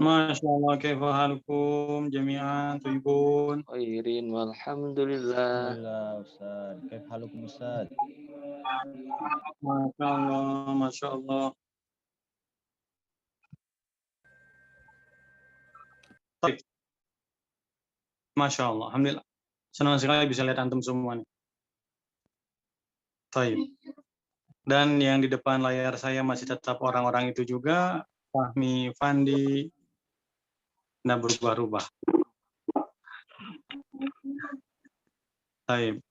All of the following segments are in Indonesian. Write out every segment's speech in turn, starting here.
Masya Allah, kaifa halukum jami'an thayyibun. Khairin walhamdulillah. Alhamdulillah Ustaz. Kaif halukum Ustaz? Masya Allah, Masya Allah. Baik. Masya Allah, alhamdulillah. Senang sekali bisa lihat antum semua nih. Baik. Dan yang di depan layar saya masih tetap orang-orang itu juga, Fahmi, Fandi, tidak berubah-ubah. Baik.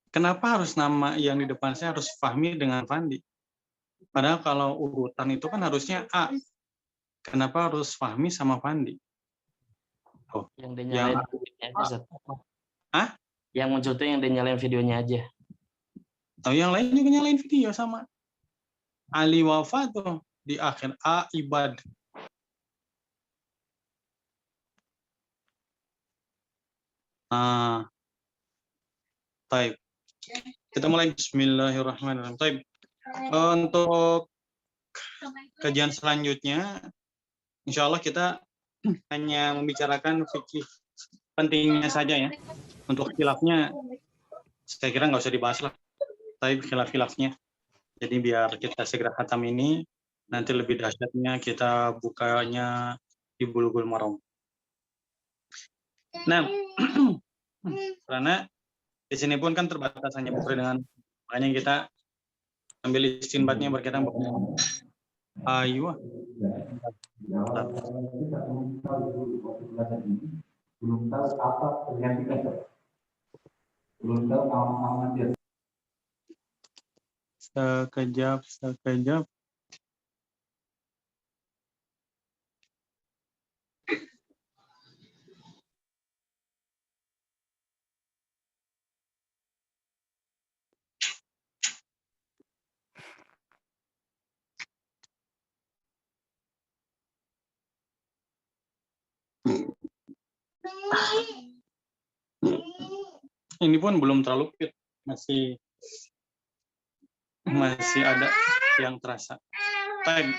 Kenapa harus nama yang di depan saya harus Fahmi dengan Fandi? Padahal kalau urutan itu kan harusnya A. Kenapa harus Fahmi sama Fandi? Oh, Yang dia nyalain videonya aja, Zat. Hah? Yang muncul tuh yang dia nyalain videonya aja. Atau yang lain juga nyalain video sama. Ali Wafa tuh di akhir A ibad. Baik. Kita mulai bismillahirrahmanirrahim. Baik. Untuk kajian selanjutnya, insya Allah kita hanya membicarakan fikih pentingnya saja ya. Untuk khilafnya, saya kira nggak usah dibahas lah. Tapi khilaf-khilafnya. Jadi biar kita segera khatam ini, nanti lebih dahsyatnya kita bukanya di Bulughul Maram. Nah, karena di sini pun kan terbatas hanya buku dengan, makanya kita ambil istinbatnya berkaitan dengan ayo. Belum tahu apa tergantikan. Belum tahu kawan-kawan dia. Sekejap. Ini pun belum terlalu fit, masih ada yang terasa. Baik.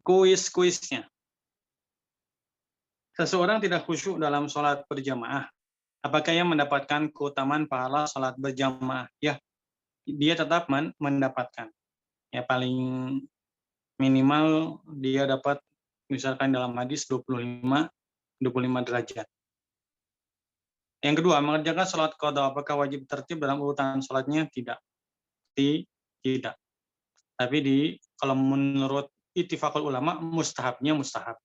Kuisnya. Seseorang tidak khusyuk dalam sholat berjamaah. Apakah ia mendapatkan keutamaan pahala sholat berjamaah? Ya, dia tetap mendapatkan. Ya, paling minimal dia dapat misalkan dalam hadis 25 derajat. Yang kedua, mengerjakan sholat qada, apakah wajib tertib dalam urutan sholatnya? Tidak. Tapi kalau menurut ittifaqul ulama, mustahabnya mustahab.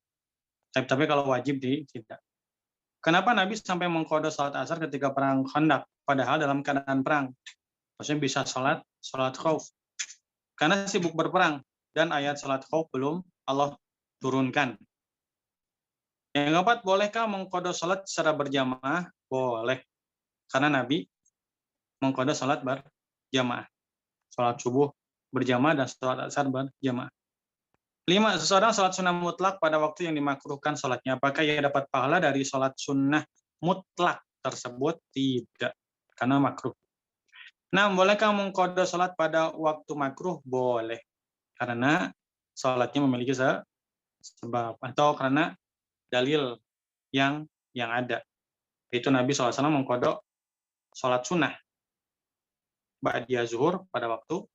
Tapi kalau wajib tidak. Kenapa Nabi sampai mengqada sholat asar ketika perang Khandaq, padahal dalam keadaan perang? Maksudnya bisa sholat khauf. Karena sibuk berperang, dan ayat sholat khauf belum Allah turunkan. Yang keempat, bolehkah mengqada sholat secara berjamaah? Boleh. Karena Nabi mengqada sholat berjamaah. Sholat subuh berjamaah dan sholat asar berjamaah. 5. Seseorang sholat sunnah mutlak pada waktu yang dimakruhkan sholatnya. Apakah ia dapat pahala dari sholat sunnah mutlak tersebut? Tidak. Karena makruh. 6. Bolehkah mengqada sholat pada waktu makruh? Boleh. Karena sholatnya memiliki sebab. Atau karena dalil yang ada. Itu Nabi SAW mengqada sholat sunnah ba'diyah zuhur pada waktu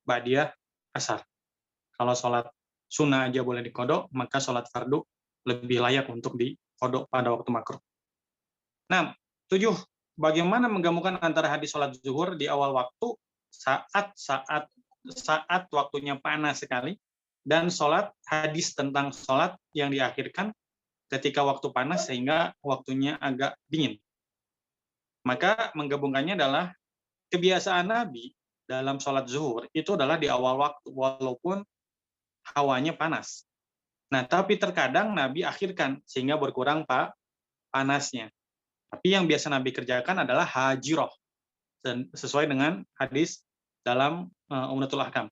ba'diyah asar. Kalau sholat sunnah aja boleh dikodok, maka sholat fardu lebih layak untuk dikodok pada waktu makruh. 6. 7. Bagaimana menggabungkan antara hadis sholat zuhur di awal waktu saat waktunya panas sekali, dan sholat hadis tentang sholat yang diakhirkan ketika waktu panas sehingga waktunya agak dingin. Maka menggabungkannya adalah kebiasaan Nabi dalam sholat zuhur itu adalah di awal waktu, walaupun hawanya panas. Nah, tapi terkadang Nabi akhirkan sehingga berkurang panasnya. Tapi yang biasa Nabi kerjakan adalah hajiroh, sesuai dengan hadis dalam Umdatul Ahkam.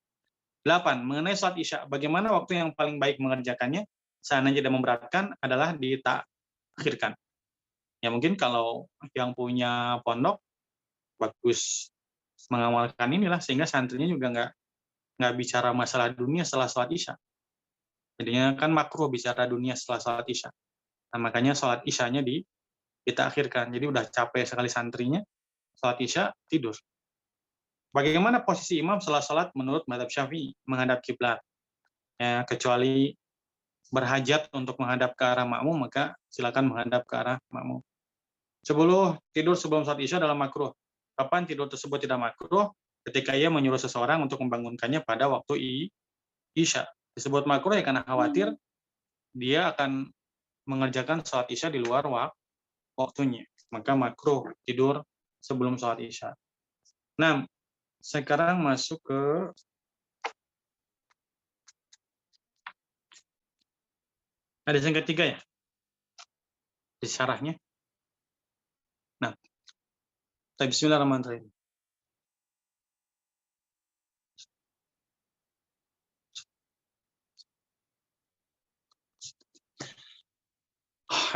8. Mengenai sholat isya, bagaimana waktu yang paling baik mengerjakannya? Seandainya tidak memberatkan adalah ditakhirkan. Ya mungkin kalau yang punya pondok bagus mengamalkan inilah, sehingga santrinya juga nggak bicara masalah dunia setelah sholat isya. Jadinya kan makruh bicara dunia setelah sholat isya. Nah, makanya sholat isyanya kita akhirkan. Jadi udah capek sekali santrinya, sholat isya tidur. Bagaimana posisi imam setelah sholat menurut mazhab Syafi'i? Menghadap kiblat. Ya, kecuali berhajat untuk menghadap ke arah makmum, maka silakan menghadap ke arah makmum. Tidur sebelum sholat isya adalah makruh. Kapan tidur tersebut tidak makruh? Ketika ia menyuruh seseorang untuk membangunkannya pada waktu isya. Disebut makruh ya karena khawatir dia akan mengerjakan sholat isya di luar waktunya. Maka makruh tidur sebelum sholat isya. Nah, sekarang masuk ke hadis yang ketiga ya, di syarahnya. Nah, bismillahirrahmanirrahim.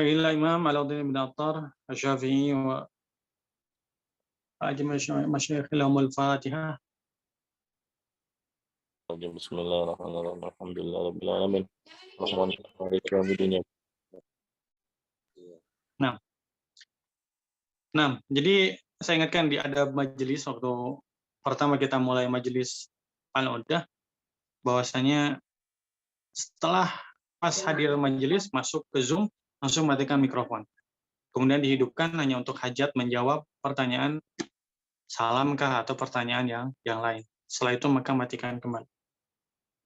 إلى الإمام علاء بن عطار الشافعي وأجمع مشايخ لهم الفاتحة. بسم الله الرحمن الرحيم الحمد لله رب العالمين الرحمن الرحيم مالك يوم الدين. Nah, jadi saya ingatkan di adab majelis waktu pertama kita mulai majelis al-uddah, bahwasanya setelah pas hadir majelis masuk ke Zoom langsung matikan mikrofon. Kemudian dihidupkan hanya untuk hajat menjawab pertanyaan salamkah atau pertanyaan yang lain. Setelah itu maka matikan kembali.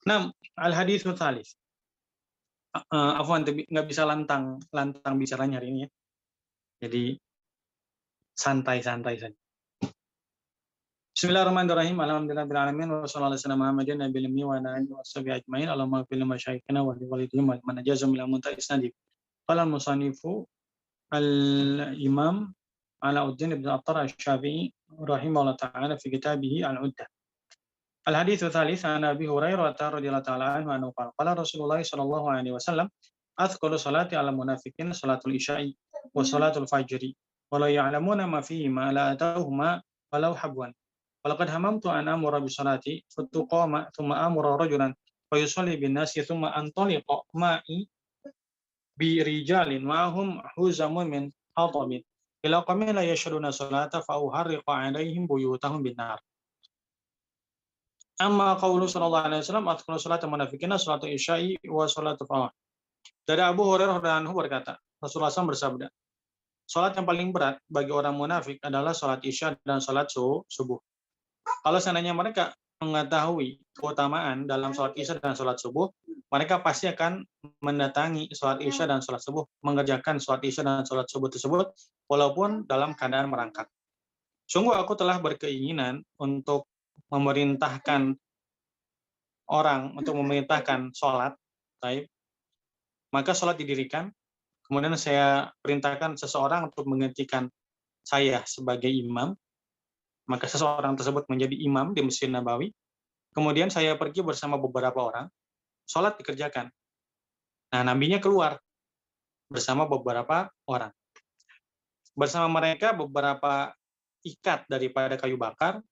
Nah, al-hadits tsalits. Afwan, nggak bisa lantang bicaranya hari ini ya. Jadi santai-santai saja. Bismillahirrahmanirrahim. Alhamdulillahirabbil alamin wa sallallahu alaihi wasallam Muhammadin nabiyil ummi wa ala alihi washabihi ajmain. Allahumma fil masyayikhina wa li walidihim wa man ajazum ila muntahi isnadi. Qala al-musannifu al-imam Alauddin ibn Attar asy-Syafi'i rahimahullah ta'ala fi kitabih al-Uddah. Al-hadits tsalits an Abi Hurairah radhiyallahu ta'ala anhu qala Rasulullah sallallahu alaihi wasallam athqalu salati 'ala munafiqin salatul isya'i wa salatul fajri wa la ya'lamuna ma fihi ma la atauhuma walau habwan. Walaqad hamamtu an amura bi salati fatuqama thumma amura rajulan fa yusalli bin nasi thumma antaliqa ma'i bi rijalin ma'hum huzamun min hatabin ila qaumin la yashhaduna salata fa uharriqa 'alaihim buyutahum bin nar. Amma qaulu sallallahu alaihi wasallam atqalu salatal munafiqina salatul isya'i wa salatul fajr. Dari Abu Hurairah radhiyallahu anhu berkata, Rasulullah SAW bersabda, salat yang paling berat bagi orang munafik adalah salat isya dan salat subuh. Kalau seandainya mereka mengetahui keutamaan dalam salat isya dan salat subuh, mereka pasti akan mendatangi salat isya dan salat subuh, mengerjakan salat isya dan salat subuh tersebut walaupun dalam keadaan merangkak. Sungguh aku telah berkeinginan untuk memerintahkan orang untuk memerintahkan sholat, maka sholat didirikan, kemudian saya perintahkan seseorang untuk menggantikan saya sebagai imam, maka seseorang tersebut menjadi imam di Masjid Nabawi, kemudian saya pergi bersama beberapa orang, sholat dikerjakan. Nah, nabinya keluar bersama beberapa orang. Bersama mereka beberapa ikat daripada kayu bakar.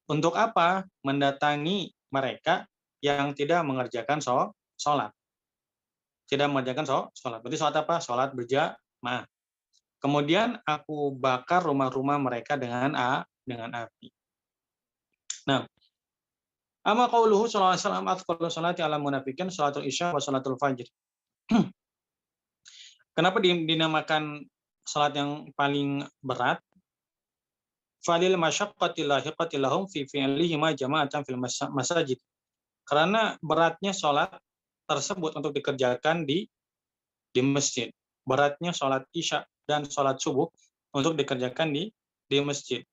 Untuk apa? Mendatangi mereka yang tidak mengerjakan sholat. Tidak mengerjakan sholat. Berarti sholat apa? Sholat berjamaah. Kemudian aku bakar rumah-rumah mereka dengan api. Nah, amma qauluhu sallallahu alaihi wasallam atqalu sholati 'ala munafiqin sholatul isya wa sholatul fajr. Kenapa dinamakan sholat yang paling berat? Falil masyaqqati lahiqati lahum fi fi'lihi ma jama'atan fil masajid. Karena beratnya sholat tersebut untuk dikerjakan di masjid. Beratnya sholat isya dan sholat subuh untuk dikerjakan di masjid.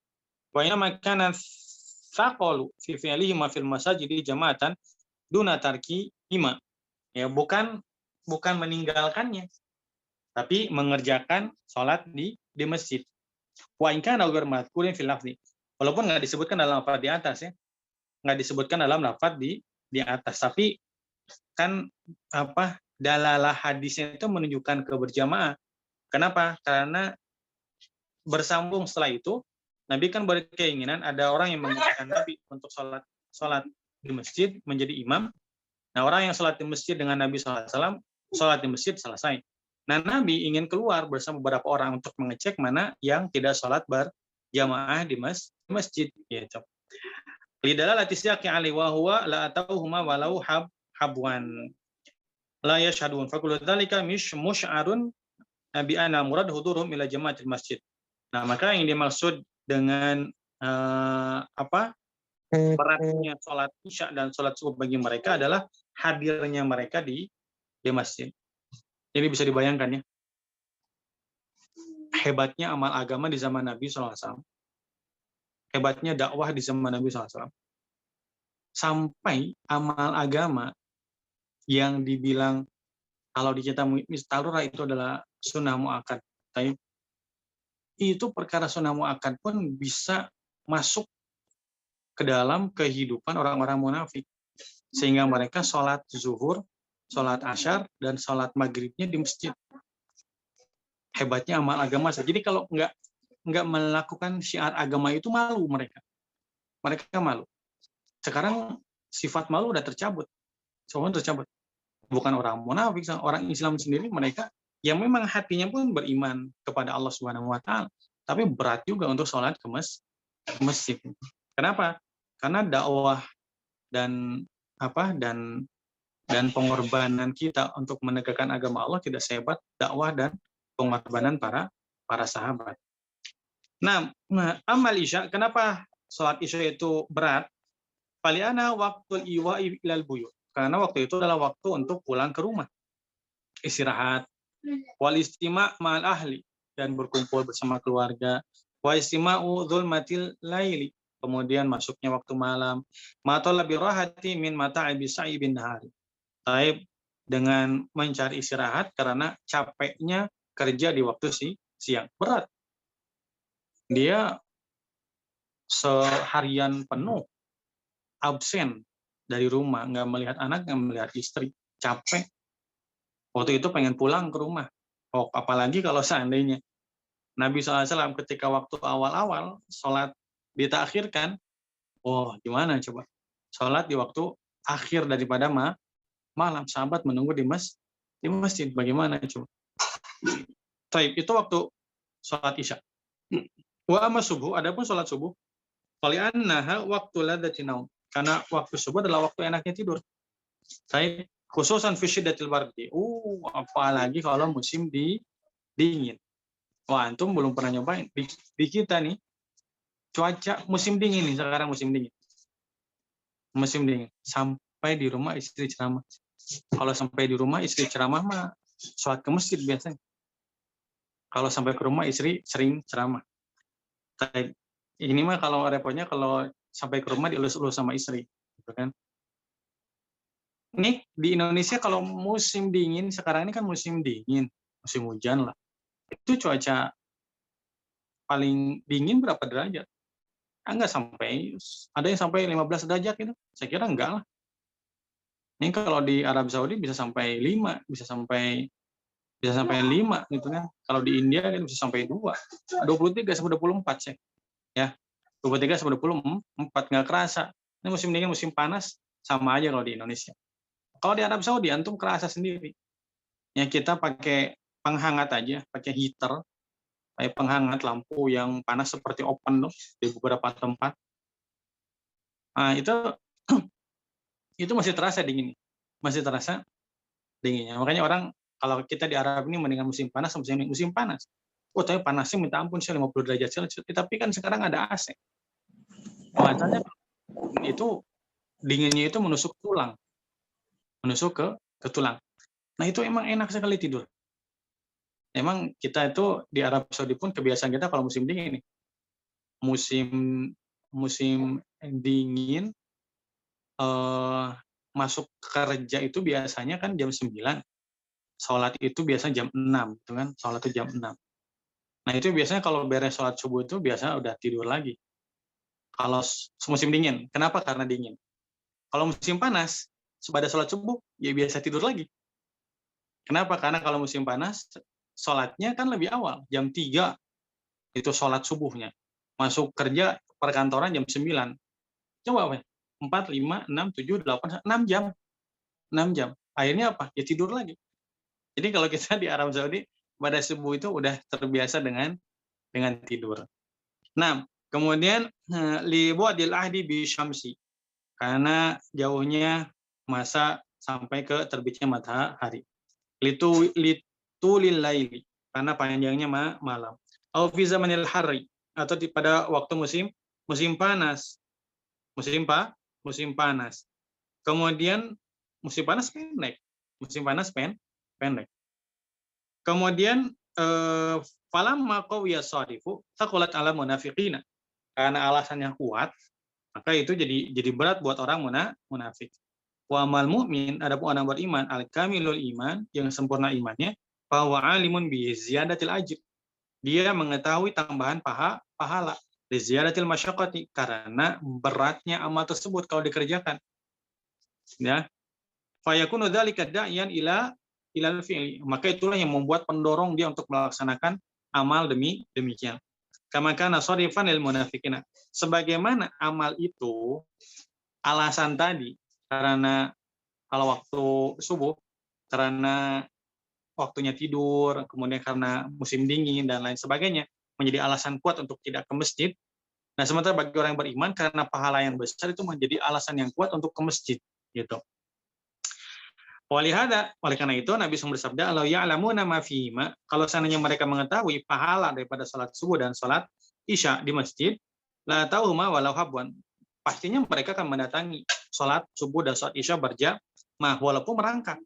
Wa inna makana thaqalu fi fi'lihi ma fil masajid jama'atan duna tarki ima. Ya, bukan meninggalkannya, tapi mengerjakan sholat di masjid. Wa in kana ghairu madhkurin fil lafzi. Walaupun nggak disebutkan dalam lafaz di atas ya. Nggak disebutkan dalam lafaz di atas, tapi kan dalalah hadisnya itu menunjukkan keberjamaah. Kenapa? Karena bersambung setelah itu Nabi kan berkeinginan ada orang yang menggantikan Nabi untuk sholat di masjid menjadi imam, Nah, orang yang sholat di masjid dengan Nabi SAW, sholat di masjid selesai. Nah, Nabi ingin keluar bersama beberapa orang untuk mengecek mana yang tidak sholat berjamaah di masjid. Gitu. Lidala latisyaki ali wa huwa la atauhuma walau habwan la yashhadun faqulu dzalika musy'arun bi anna murad hudurum ila jamaatil masjid. Nah, maka yang dimaksud dengan beratnya sholat isya dan sholat subuh bagi mereka adalah hadirnya mereka di masjid. Jadi bisa dibayangkan ya, hebatnya amal agama di zaman Nabi SAW, hebatnya dakwah di zaman Nabi SAW, sampai amal agama yang dibilang kalau di kita mistarura itu adalah sunnah muakkad, itu perkara sunnah muakkad pun bisa masuk ke dalam kehidupan orang-orang munafik, sehingga mereka sholat zuhur, sholat asyar, dan sholat maghribnya di masjid. Hebatnya amal agama. Jadi kalau nggak melakukan syiar agama itu malu mereka malu. Sekarang sifat malu udah tercabut, semua tercabut. Bukan orang munafik, orang Islam sendiri, mereka yang memang hatinya pun beriman kepada Allah Subhanahu Wa Taala, tapi berat juga untuk sholat ke masjid. Kenapa? Karena dakwah dan pengorbanan kita untuk menegakkan agama Allah tidak sehebat dakwah dan pengorbanan para sahabat. Nah, amal isya, kenapa sholat isya itu berat? Faliana waktu iwa'i ilal buyut. Karena waktu itu adalah waktu untuk pulang ke rumah, istirahat, wal istima' ma'al ahli, dan berkumpul bersama keluarga, wa istima'u dzulmatil laili, kemudian masuknya waktu malam, matala birahati min mata'ibi sa'ibin nahari. Taib dengan mencari istirahat karena capeknya kerja di waktu siang. Berat. Dia seharian penuh absen dari rumah, nggak melihat anak, nggak melihat istri, capek. Waktu itu pengen pulang ke rumah. Oh, apalagi kalau seandainya Nabi SAW ketika waktu awal-awal sholat ditakhirkan, oh gimana coba? Sholat di waktu akhir daripada malam, sahabat menunggu di masjid, bagaimana coba? Taib, itu waktu sholat isya. Wa amma subuh, adapun sholat subuh, fali'annaha waktu ladzati naum. Karena waktu subuh adalah waktu enaknya tidur. Taib, khususan fi syiddatil bardi. Apalagi kalau musim dingin. Wah, antum belum pernah nyobain. Di kita nih, cuaca musim dingin nih, sekarang musim dingin. Musim dingin. Sampai di rumah istri ceramah. Kalau sampai di rumah istri ceramah mah sholat ke masjid biasanya. Kalau sampai ke rumah istri sering ceramah. Ini mah kalau repotnya kalau sampai ke rumah dielus-elus sama istri, gitu kan? Ini di Indonesia kalau musim dingin, sekarang ini kan musim dingin, musim hujan lah. Itu cuaca paling dingin berapa derajat? Enggak sampai, ada yang sampai 15 derajat gitu. Saya kira enggak lah. Ini kalau di Arab Saudi bisa sampai 5, bisa sampai 5 gitu kan. Kalau di India kan bisa sampai 2, 23 sampai 24 sih. Ya. 23 sampai 24 nggak kerasa. Ini musim dingin, musim panas sama aja kalau di Indonesia. Kalau di Arab Saudi antum kerasa sendiri. Ya kita pakai penghangat aja, pakai heater, kayak penghangat lampu yang panas seperti open tuh di beberapa tempat. Nah, itu masih terasa dingin. Masih terasa dinginnya. Makanya orang kalau kita di Arab ini mendingan musim panas sama musim panas. Oh, tapi panasnya minta ampun sih 50 derajat Celcius. Tapi kan sekarang ada AC. Makanya itu dinginnya itu menusuk tulang. Menusuk ke tulang. Nah, itu emang enak sekali tidur. Emang kita itu di Arab Saudi pun kebiasaan kita kalau musim dingin nih. Musim dingin masuk kerja itu biasanya kan jam 9. Sholat itu biasa jam 6, gitu kan? Sholat itu jam 6. Nah, itu biasanya kalau beres sholat subuh itu biasa udah tidur lagi. Kalau musim dingin, kenapa? Karena dingin. Kalau musim panas, sepada sholat subuh, ya biasa tidur lagi. Kenapa? Karena kalau musim panas, sholatnya kan lebih awal, jam 3 itu sholat subuhnya. Masuk kerja perkantoran jam 9. Coba, 4, 5, 6, 7, 8, 6 jam. 6 jam. Akhirnya apa? Ya tidur lagi. Jadi kalau kita di Arab Saudi pada subuh itu udah terbiasa dengan tidur. Nah, kemudian li bu'dil ahdi bi syamsi, karena jauhnya masa sampai ke terbitnya matahari. Litulil laili, karena panjangnya malam. Au fi zamanil harri, atau pada waktu musim panas. Musim panas. Kemudian musim panas pendek. Musim panas pendek. Kemudian falamma qawiya shadifu taqulat ala munafiqina. Karena alasannya kuat, maka itu jadi berat buat orang munafik. Wa amal mukmin, adapun orang beriman, al-kamilul iman, yang sempurna imannya, bahwa alimun bi ziyadatil ajr. Dia mengetahui tambahan pahala, li ziyadatil masyaqqati, karena beratnya amal tersebut kalau dikerjakan. Ya. Fa yakunu dzalika da'iyan ilal fi'li. Maka itulah yang membuat pendorong dia untuk melaksanakan amal demikian. Kama kana sharifan lil munafiqina. Sebagaimana amal itu alasan tadi, karena kalau waktu subuh, karena waktunya tidur, kemudian karena musim dingin dan lain sebagainya, menjadi alasan kuat untuk tidak ke masjid. Nah, sementara bagi orang yang beriman, karena pahala yang besar itu menjadi alasan yang kuat untuk ke masjid, gitu. Oleh karena itu Nabi SAW bersabda, "Lau ya'lamuna ma fihima", kalau seandainya mereka mengetahui pahala daripada salat subuh dan salat isya di masjid, la tauhuma walau habwan, pastinya mereka akan mendatangi salat subuh dan salat isya berjamaah walaupun merangkak.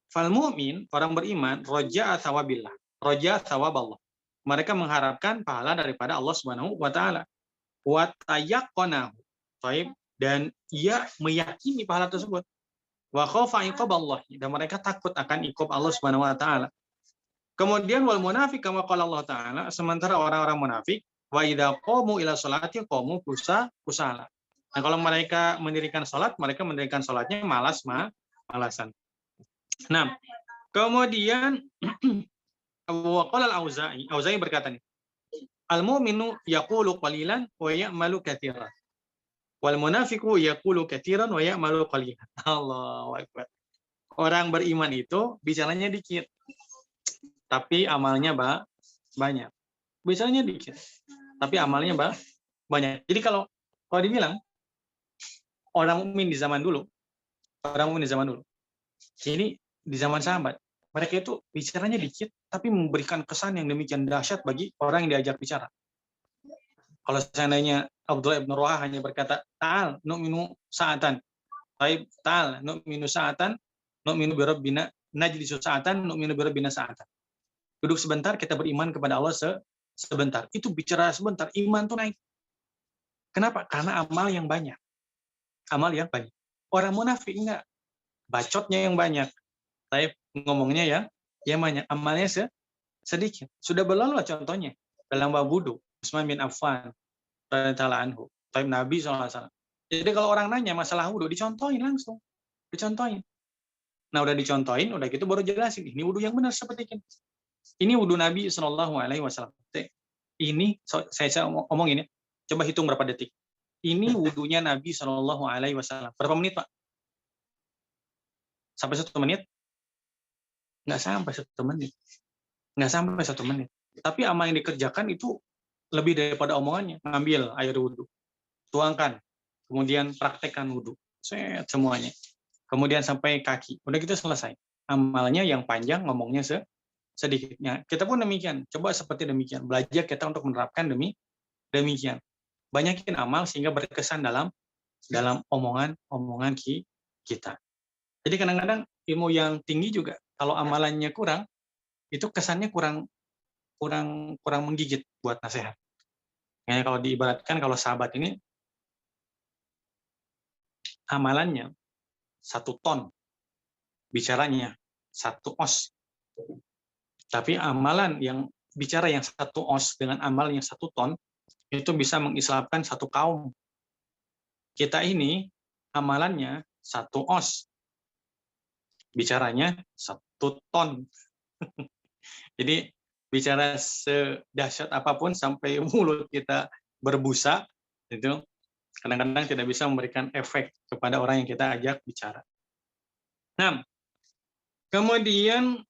Fal mu'min, orang beriman, roja'a thawabillah, roja'a thawaballah. Mereka mengharapkan pahala daripada Allah Subhanahu wa taala. Wa tayaqqanahu. Dan ia meyakini pahala tersebut. Wa khafa iqaballah, dan mereka takut akan iqab Allah Subhanahu wa taala. Kemudian wal munafiq kama qala Allah taala, sementara orang-orang munafik, wa idza qamu ila sholati qamu kusala. Nah, kalau mereka mendirikan salat, mereka mendirikan salatnya malasan. Nah, kemudian wa qala al-Auza'i berkata nih, al-mu'minu yaqulu qalilan wa ya'malu katsiran. Wal munafiqu yaqulu katsiran wa ya'malu qalilan. Allahu akbar. Orang beriman itu bicaranya dikit, tapi amalnya banyak. Bicaranya dikit, tapi amalnya banyak. Jadi kalau dibilang orang mukmin di zaman dulu, ini di zaman sahabat, mereka itu bicaranya dikit, tapi memberikan kesan yang demikian dahsyat bagi orang yang diajak bicara. Kalau seandainya Abdullah ibn Rawah hanya berkata, ta'al nu'minu sa'atan, ta'al nu'minu sa'atan, nu'minu birabbina, najlisu sa'atan, nu'minu birabbina sa'atan. Duduk sebentar, kita beriman kepada Allah sebentar. Itu bicara sebentar, iman tuh naik. Kenapa? Karena amal yang banyak. Orang munafik enggak, bacotnya yang banyak. Tapi ngomongnya ya banyak, amalnya sedikit. Sudah berlalu contohnya dalam bab wudu, Utsman bin Affan radhiyallahu anhu, Taib Nabi SAW. Jadi kalau orang nanya masalah wudu, dicontohin langsung. Nah, udah dicontohin, udah gitu baru jelasin, ini wudu yang benar seperti ini. Ini wudu Nabi SAW. Ini saya ngomong ini, coba hitung berapa detik. Ini wudunya Nabi SAW. Berapa menit, Pak? Sampai 1 menit? Nggak sampai 1 menit. Tapi amal yang dikerjakan itu lebih daripada omongannya. Ngambil air wudhu, tuangkan, kemudian praktekkan wudhu, semuanya. Kemudian sampai kaki. Udah gitu selesai. Amalnya yang panjang, ngomongnya sedikitnya. Kita pun demikian. Coba seperti demikian. Belajar kita untuk menerapkan demikian. Banyakin amal sehingga berkesan dalam omongan kita. Jadi kadang-kadang ilmu yang tinggi juga, kalau amalannya kurang, itu kesannya kurang menggigit buat nasihat. Kayak kalau diibaratkan, kalau sahabat ini amalannya 1 ton, bicaranya 1 os. Tapi amalan yang bicara yang 1 os dengan amal yang 1 ton, itu bisa mengislamkan 1 kaum. Kita ini amalannya 1 os, bicaranya 1 ton. Jadi bicara sedahsyat apapun sampai mulut kita berbusa, itu Kadang-kadang tidak bisa memberikan efek kepada orang yang kita ajak bicara. Nah, kemudian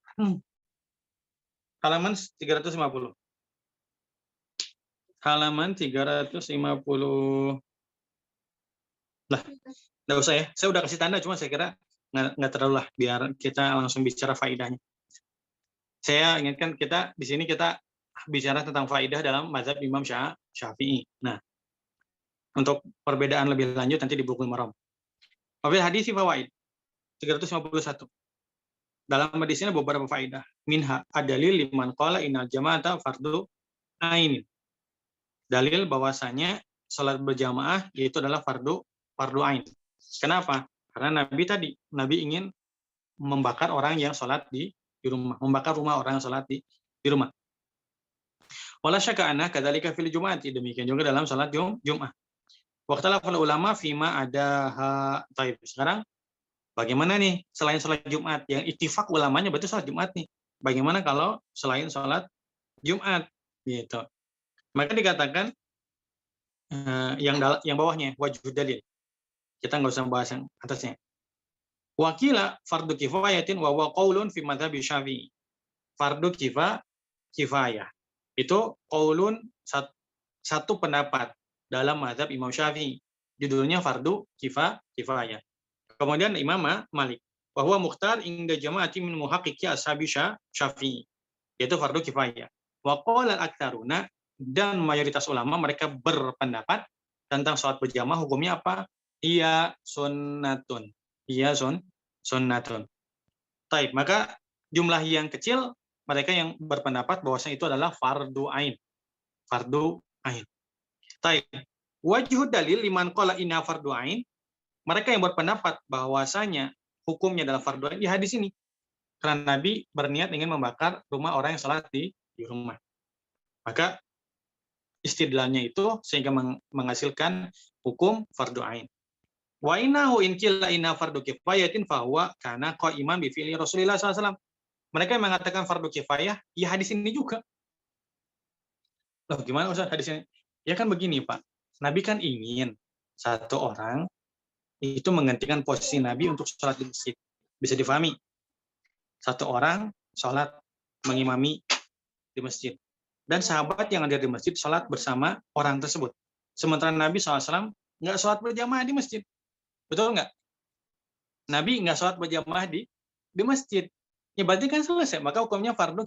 halaman 350. Halaman 350. Lah, nggak usah ya. Saya udah kasih tanda, cuma saya kira nggak terlalu lah, biar kita langsung bicara faidahnya. Saya ingatkan kita di sini kita bicara tentang faidah dalam mazhab Imam Syafi'i. Nah, untuk perbedaan lebih lanjut nanti di Bulughul Maram. Wafil hadis fawaid 351. Dalam hadis ini beberapa faidah. Minha adalil liman qala innal jama'ata fardu ain. Dalil bahwasanya salat berjamaah itu adalah fardu ain. Kenapa? Karena Nabi ingin membakar orang yang salat di rumah, membakar rumah orang yang salat di rumah. Wala syakka anna kadzalika fil jumu'ati, demikian juga dalam salat Jumat. Waqtalafal ulama fima ada taib. Sekarang bagaimana nih selain salat Jumat yang ittifaq ulamanya berarti salat Jumat nih. Bagaimana kalau selain salat Jumat gitu. Maka dikatakan yang bawahnya wajhud dalil. Kita nggak usah bahas yang atasnya. Wakila fardu kifayatin wa huwa qaulun fi madzhab Syafi'i. Fardu kifayah. Itu qaulun satu pendapat dalam mazhab Imam Syafi'i. Judulnya fardu kifayah. Kemudian Imam Malik, bahwa mukhtar inda jama'ati min muhaqqiqi ashabi Syafi'i. Yaitu fardu kifayah. Wa qala al-aktsaruna, dan mayoritas ulama mereka berpendapat tentang sholat berjamaah hukumnya apa? Iya sunnatun. Iya sunnatun. Taib, maka jumlah yang kecil mereka yang berpendapat bahwasanya itu adalah fardu ain. Fardu ain. Taib. Wajhud dalil liman qala inna fardu ain, mereka yang berpendapat bahwasanya hukumnya adalah fardu ain di hadis ini. Karena Nabi berniat ingin membakar rumah orang yang salat di rumah. Maka istidlalnya itu sehingga menghasilkan hukum fardu ain. Wa innahu in qila inna fardu kifayatin fa huwa kana qa'iman bi fi'li Rasulillah SAW. Mereka yang mengatakan fardu kifayah, ya hadis ini juga. Loh, gimana Ustaz hadis ini? Ya kan begini, Pak. Nabi kan ingin satu orang itu menggantikan posisi Nabi untuk sholat di masjid. Bisa difahami? Satu orang sholat mengimami di masjid. Dan sahabat yang ada di masjid sholat bersama orang tersebut. Sementara Nabi SAW nggak sholat berjamaah di masjid. Betul nggak? Nabi nggak sholat berjamaah di masjid. Ya berarti kan selesai. Maka hukumnya fardu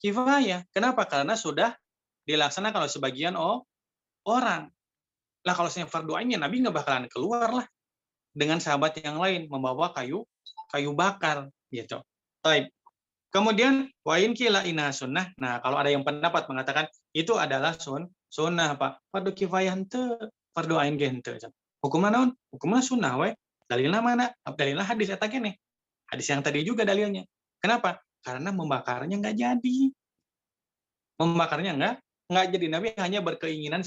kifayah. Kenapa? Karena sudah dilaksanakan oleh sebagian orang. Lah kalau saya fardu ainnya Nabi nggak bakalan keluar lah dengan sahabat yang lain membawa kayu bakar gitu. Taib. Kemudian wain kila ina sunnah. Nah, kalau ada yang pendapat mengatakan itu adalah sunnah, Pak. Fardu kifayah henteu, fardu ain ge henteu. Hukumna naon? Hukumna sunnah we. Dalilna mana? Dalilna hadis eta keneh. Hadis yang tadi juga dalilnya. Kenapa? Karena membakarnya nggak jadi. Membakarnya nggak jadi. Nabi hanya berkeinginan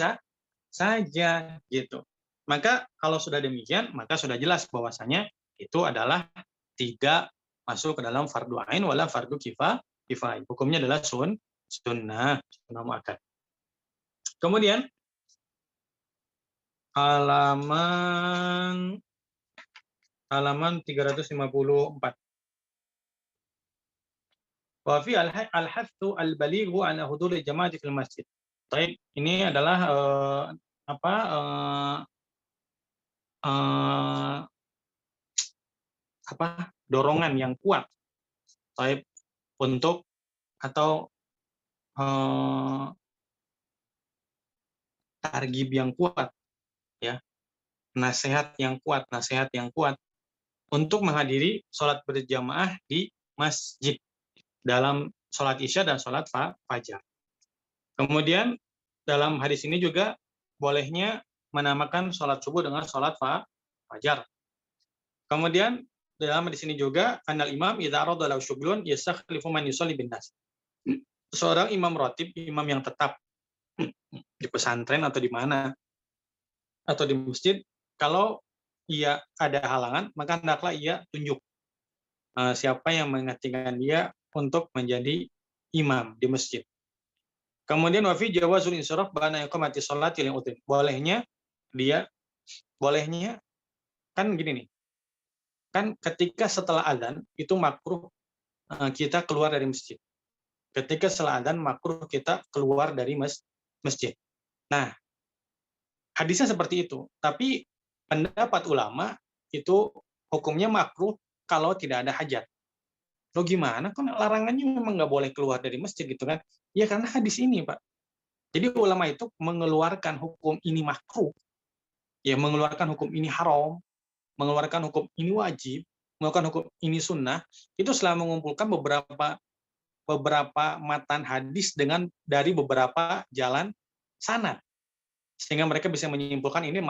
saja gitu. Maka kalau sudah demikian, maka sudah jelas bahwasanya itu adalah tidak masuk ke dalam fardu ain wala fardu kifayah. Hukumnya adalah sunnah muakkad. Kemudian halaman 354. Wa fi al-hathu al-balighu an huduri jama'ati fil masjid. Baik, ini adalah dorongan yang kuat baik untuk atau targib yang kuat ya, nasihat yang kuat untuk menghadiri sholat berjamaah di masjid dalam sholat isya dan sholat fajar. Kemudian dalam hadis ini juga bolehnya menamakan sholat subuh dengan sholat fajar. Kemudian dalam hadis ini juga anal imam idza arada lahu syughlun yastakhlifu man yusalli bin nas. Seorang imam ratib, imam yang tetap di pesantren atau di mana atau di masjid, kalau ia ada halangan maka hendaklah ia tunjuk siapa yang menggantikan dia untuk menjadi imam di masjid. Kemudian wa fi jawazul insiraf ba'da iqamati sholati lil udhri. Bolehnya dia bolehnya kan gini nih. Kan ketika setelah adzan itu makruh kita keluar dari masjid. Ketika setelah adzan makruh kita keluar dari masjid. Nah, hadisnya seperti itu. Tapi pendapat ulama itu hukumnya makruh kalau tidak ada hajat. Lo gimana? Kan larangannya memang nggak boleh keluar dari masjid gitu kan? Ya karena hadis ini, Pak. Jadi ulama itu mengeluarkan hukum ini makruh, ya mengeluarkan hukum ini haram, mengeluarkan hukum ini wajib, mengeluarkan hukum ini sunnah, itu setelah mengumpulkan beberapa matan hadis dari beberapa jalan sanad, sehingga mereka bisa menyimpulkan ini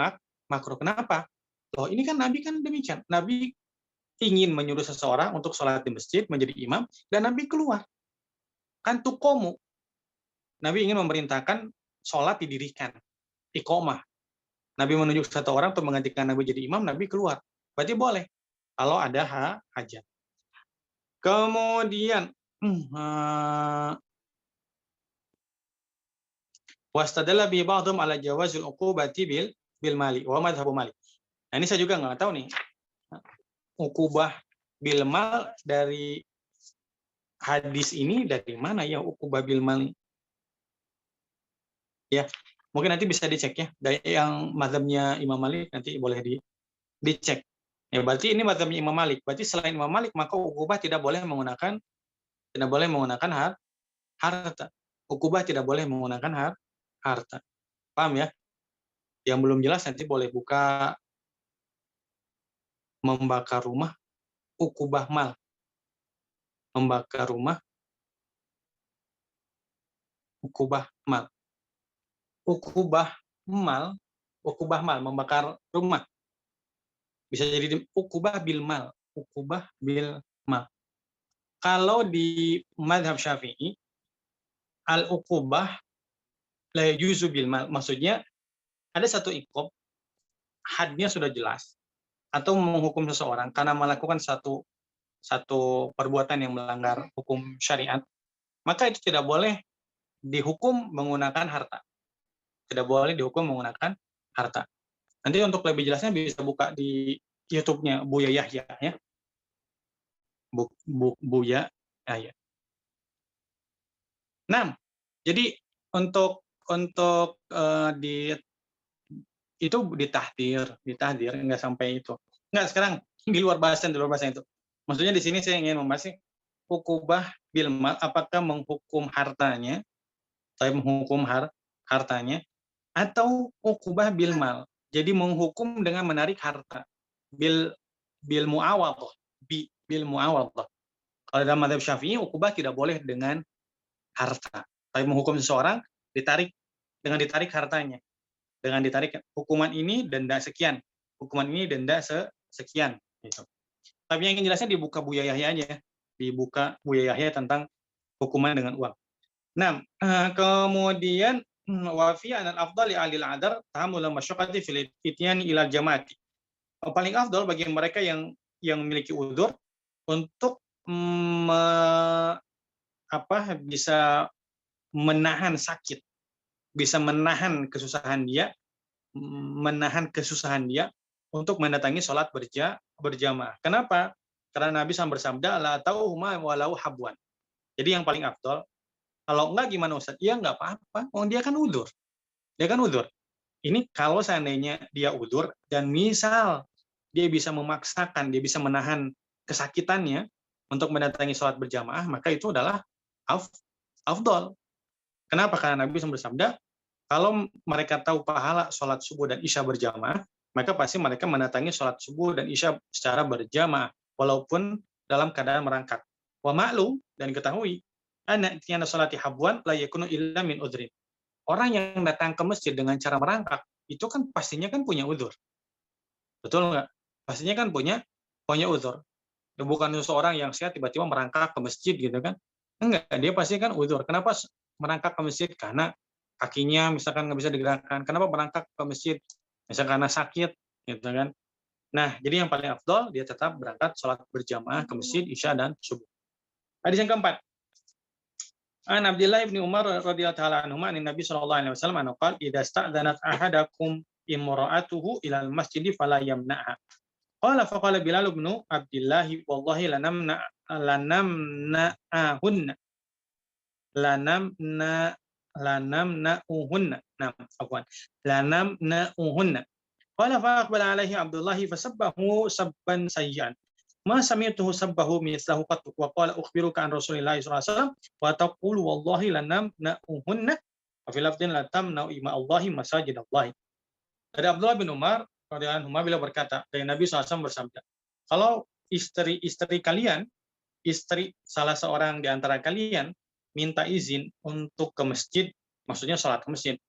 makruh. Kenapa? Loh, ini kan Nabi kan demikian. Nabi ingin menyuruh seseorang untuk sholat di masjid, menjadi imam, dan Nabi keluar. Kan tukomu. Nabi ingin memerintahkan sholat didirikan, iqomah. Nabi menunjuk satu orang untuk menggantikan Nabi jadi imam, Nabi keluar. Berarti boleh, kalau ada hajat. Kemudian, wastadalla bi ba'dhum ala jawazil uqubati bil mali wa madhhabu Malik. Nah, ini saya juga nggak tahu nih. Uqubah bil mal dari hadis ini dari mana ya uqubah bil mal? Ya, mungkin nanti bisa dicek ya. Dari yang mazhabnya Imam Malik nanti boleh dicek. Ya, berarti ini mazhabnya Imam Malik. Berarti selain Imam Malik maka uqubah tidak boleh menggunakan harta. Uqubah tidak boleh menggunakan harta. Paham ya? Yang belum jelas nanti boleh buka membakar rumah, uqubah mal. Membakar rumah, uqubah mal. Uqubah mal, membakar rumah. Bisa jadi uqubah bil mal. Kalau di mazhab Syafi'i, al-uqubah la yajuzu bil mal. Maksudnya ada satu iqab, hadnya sudah jelas, atau menghukum seseorang karena melakukan satu perbuatan yang melanggar hukum syariat, maka itu tidak boleh dihukum menggunakan harta. Tidak boleh dihukum menggunakan harta. Nanti untuk lebih jelasnya bisa buka di YouTube-nya Buya Yahya ya. Buya Yahya. Nah, jadi untuk itu ditahdir enggak sampai itu. Enggak, sekarang di luar bahasan itu. Maksudnya di sini saya ingin membahas uqubah bil mal, apakah menghukum hartanya, atau uqubah bil mal. Jadi menghukum dengan menarik harta. Bil muawadhah. Bil muawadhah. Kalau dalam mazhab Syafi'i uqubah tidak boleh dengan harta. Tapi menghukum seseorang ditarik hartanya. Dengan ditarik hukuman ini denda sekian. Hukuman ini denda sekian gitu. Tapi yang ingin jelasnya dibuka Buya Yahya aja. Dibuka Buya Yahya tentang hukuman dengan uang. Nah, kemudian wa fi anal afdali alil adar tahammul masyaqqati fil ityani ila jamaati. Paling afdal bagi mereka yang memiliki udzur untuk bisa menahan sakit, bisa menahan kesusahan dia untuk mendatangi sholat berjamaah. Kenapa? Karena Nabi SAW bersabda la tauhuma walau habwan. Jadi yang paling afdal, kalau enggak gimana Ustaz? Ya enggak apa-apa. Dia kan udzur. Ini kalau seandainya dia udzur dan misal dia bisa memaksakan, dia bisa menahan kesakitannya untuk mendatangi sholat berjamaah, maka itu adalah afdal. Kenapa? Karena Nabi SAW bersabda, kalau mereka tahu pahala sholat subuh dan isya berjamaah, maka pasti mereka mendatangi sholat subuh dan isya secara berjamaah, walaupun dalam keadaan merangkak. Wa ma'lum, dan ketahui, anna tiana sholati habwan la yakunu illa min udhrin. Orang yang datang ke masjid dengan cara merangkak, itu kan pastinya kan punya udzur. Betul nggak? Pastinya kan punya udzur. Bukan seseorang yang sehat tiba-tiba merangkak ke masjid gitu kan. Enggak, dia pasti kan udzur. Kenapa merangkak ke masjid? Karena kakinya misalkan nggak bisa digerakkan. Kenapa merangkak ke masjid? Misalkan karena sakit, gitu kan. Nah, jadi yang paling afdal dia tetap berangkat sholat berjamaah ke masjid isya dan subuh. Hadis yang keempat. An Abdullah bin Umar radhiyallahu taala anhuma an Nabi sallallahu alaihi wasallam qala idza sta'dzanat ahadakum imra'atuhu ilal masjidi fala yamna'ha. Qala faqala Bilal bin Abdullah wallahi lanamna'ahunna lanamna'uhunna. Nah, afwan. Lanamna'uhunna. Qala fa aqbala alaihi Abdullah fasabbahu sabban sayyan. Ma sami'tuhu sabbahu mislahu qat wa qala ukhbiruka an Rasulillah sallallahu alaihi wasallam wa taqulu wallahi lanamna'uhunna wa fil lafdhin la tamna'u ima Allahi masajidallahi. Dari Abdullah bin Umar radhiyallahu anhu beliau berkata, dari Nabi SAW bersabda, kalau istri kalian, istri salah seorang di antara kalian minta izin untuk ke masjid, maksudnya sholat ke masjid,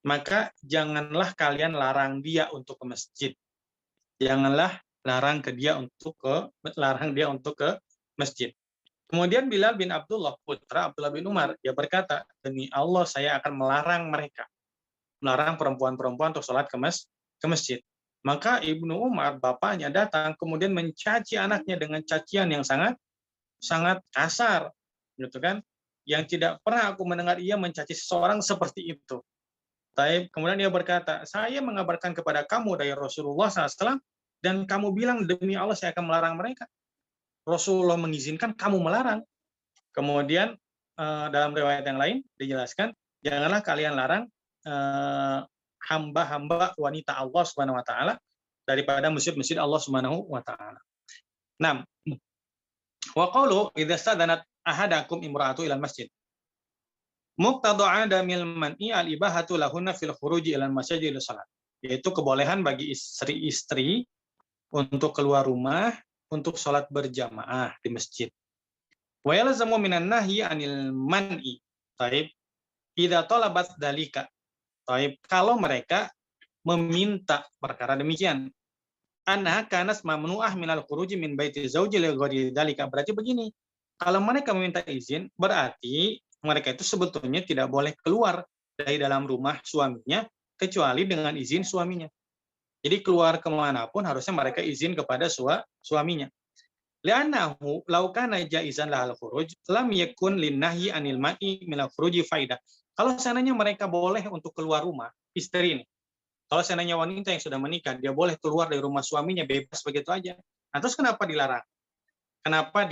maka janganlah kalian larang dia untuk ke masjid. Janganlah larang dia untuk ke masjid. Kemudian Bilal bin Abdullah, putra Abdullah bin Umar, dia berkata, demi Allah saya akan melarang perempuan-perempuan untuk sholat ke masjid. Maka Ibnu Umar, bapaknya, datang kemudian mencaci anaknya dengan cacian yang sangat kasar, gitu kan? Yang tidak pernah aku mendengar ia mencaci seseorang seperti itu. Kemudian dia berkata, saya mengabarkan kepada kamu dari Rasulullah SAW, dan kamu bilang demi Allah saya akan melarang mereka. Rasulullah mengizinkan, kamu melarang. Kemudian dalam riwayat yang lain dijelaskan, janganlah kalian larang hamba-hamba wanita Allah Subhanahu wa taala daripada masjid-masjid Allah Subhanahu wa taala. 6. Wa qawlu idza stadanat ahadakum imra'atu ila masjid. Muqtadu adamil man'i al-ibahatu lahunna fil khuruji ila masjid ila salat. Yaitu kebolehan bagi istri-istri untuk keluar rumah untuk salat berjamaah di masjid. Wa yalzamu minan nahyi anil man'i. Taib idza talabat dalika. Taib, kalau mereka meminta perkara demikian, anha kanas mamnu'ah minal khuruji min baiti zauji li ghairi dzalika. Berarti begini, kalau mereka meminta izin, berarti mereka itu sebetulnya tidak boleh keluar dari dalam rumah suaminya kecuali dengan izin suaminya. Jadi keluar kemanapun harusnya mereka izin kepada suaminya. Li'annahu law kana jaizan lahal khuruj lam yakun linnahyi anil ma'i minal khuruji faidah. Kalau seandainya mereka boleh untuk keluar rumah, istri ini, kalau seandainya wanita yang sudah menikah, dia boleh keluar dari rumah suaminya bebas begitu aja. Nah, terus kenapa dilarang? Kenapa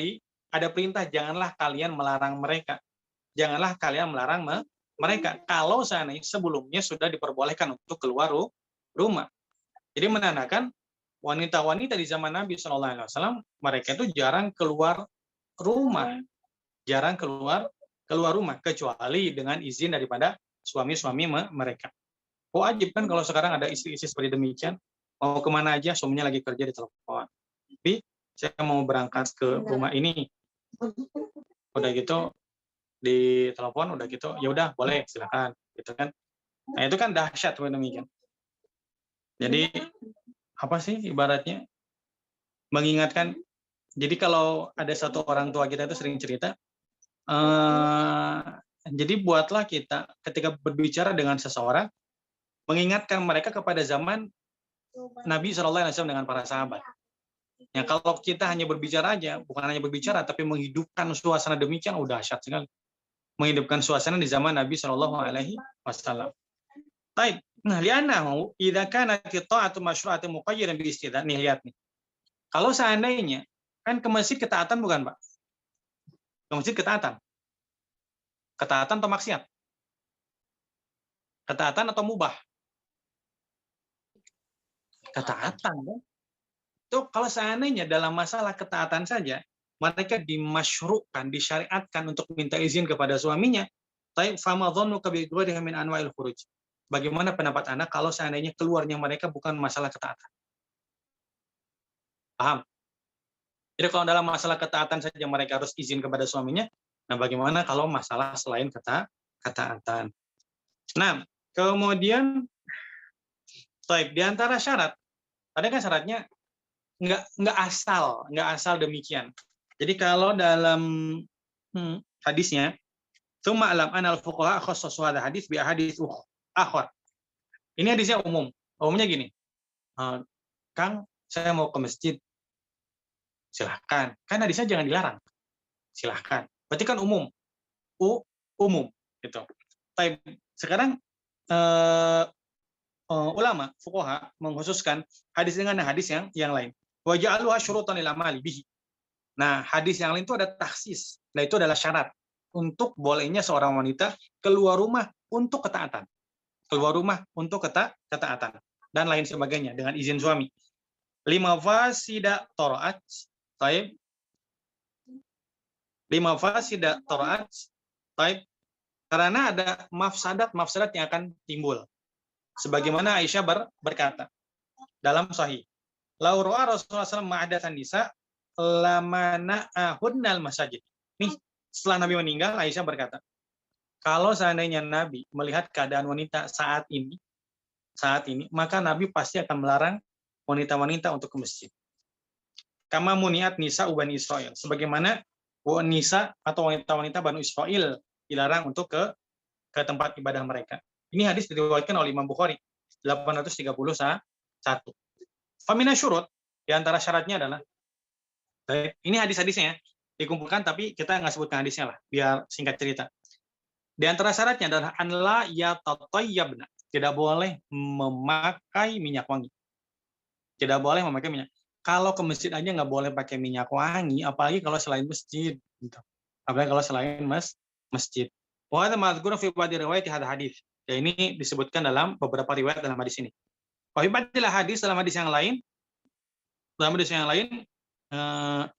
ada perintah janganlah kalian melarang mereka? Janganlah kalian melarang mereka. Kalau seandainya sebelumnya sudah diperbolehkan untuk keluar rumah. Jadi menandakan wanita-wanita di zaman Nabi SAW, mereka itu jarang keluar rumah. Jarang keluar rumah, kecuali dengan izin daripada suami-suami mereka. Wajib kan kalau sekarang ada istri-istri seperti demikian, mau kemana aja, suaminya lagi kerja di telepon. Tapi saya mau berangkat ke rumah ini, udah gitu di telepon, udah gitu, ya udah boleh silakan, gitu kan. Nah itu kan dahsyat demikian. Jadi apa sih ibaratnya mengingatkan. Jadi kalau ada satu orang tua kita itu sering cerita. Jadi buatlah kita ketika berbicara dengan seseorang mengingatkan mereka kepada zaman Nabi SAW dengan para sahabat. Ya kalau kita hanya berbicara aja, bukan hanya berbicara tapi menghidupkan suasana demikian, udah dahsyat sekali. Menghidupkan suasana di zaman Nabi SAW. Baik. Nah, li'annahu idza kanat ta'atu masyru'atun muqayyadan bi istidzan. Nih lihat nih. Kalau seandainya kan ke masjid ketaatan bukan, Pak? Ke masjid ketaatan. Ketaatan atau maksiat? Ketaatan atau mubah? Ketaatan. Kan? Itu kalau seandainya dalam masalah ketaatan saja, mereka dimasyru'kan, disyariatkan untuk minta izin kepada suaminya, taib fama dhannuka bi ghairiha min anwa'il khuruj. Bagaimana pendapat Anda kalau seandainya keluarnya mereka bukan masalah ketaatan? Paham? Jadi kalau dalam masalah ketaatan saja mereka harus izin kepada suaminya, nah bagaimana kalau masalah selain ketaatan? Nah, kemudian di antara syarat, tadi kan syaratnya nggak asal demikian. Jadi kalau dalam hadisnya, tsumma alam anal fuqaha khassasu hadha hadis bi ahadits akhar. Ini hadisnya umum. Umumnya gini, Kang, saya mau ke masjid. Silahkan. Kan hadisnya jangan dilarang. Silahkan. Berarti kan umum. Umum. Gitu. Sekarang ulama fuqaha mengkhususkan hadis dengan hadis yang lain. Wa ja'aluha syurutan lil amali bihi. Nah, hadis yang lain itu ada taksis. Nah, itu adalah syarat untuk bolehnya seorang wanita keluar rumah untuk ketaatan. Keluar rumah untuk ketaatan dan lain sebagainya dengan izin suami. 5 fasida toro'at. Taib. 5 fasida toro'at. Taib. Karena ada mafsadat yang akan timbul. Sebagaimana Aisyah berkata dalam sahih. Lau ra'a Rasulullah SAW ma'adatan nisa lamana'ahunnal masajid. Nih, setelah Nabi meninggal, Aisyah berkata, kalau seandainya Nabi melihat keadaan wanita saat ini, maka Nabi pasti akan melarang wanita-wanita untuk ke masjid. Kama muniat nisa Bani Israel. Sebagaimana nisa atau wanita-wanita Bani Israel dilarang untuk ke tempat ibadah mereka. Ini hadis diriwayatkan oleh Imam Bukhari 831. Famina syurut, di antara syaratnya adalah, ini hadis-hadisnya ya, dikumpulkan tapi kita nggak sebutkan hadisnya lah, biar singkat cerita. Di antara syaratnya adalah anla yatatayyabna, tidak boleh memakai minyak wangi. Tidak boleh memakai minyak. Kalau ke masjid aja nggak boleh pakai minyak wangi, apalagi kalau selain masjid. Gitu. Apalagi kalau selain masjid. Wa hadza madzkurun fi ba'di riwayat hadis. Ya, ini disebutkan dalam beberapa riwayat dalam hadis ini. Wa fi ba'dil hadis, dalam hadis yang lain,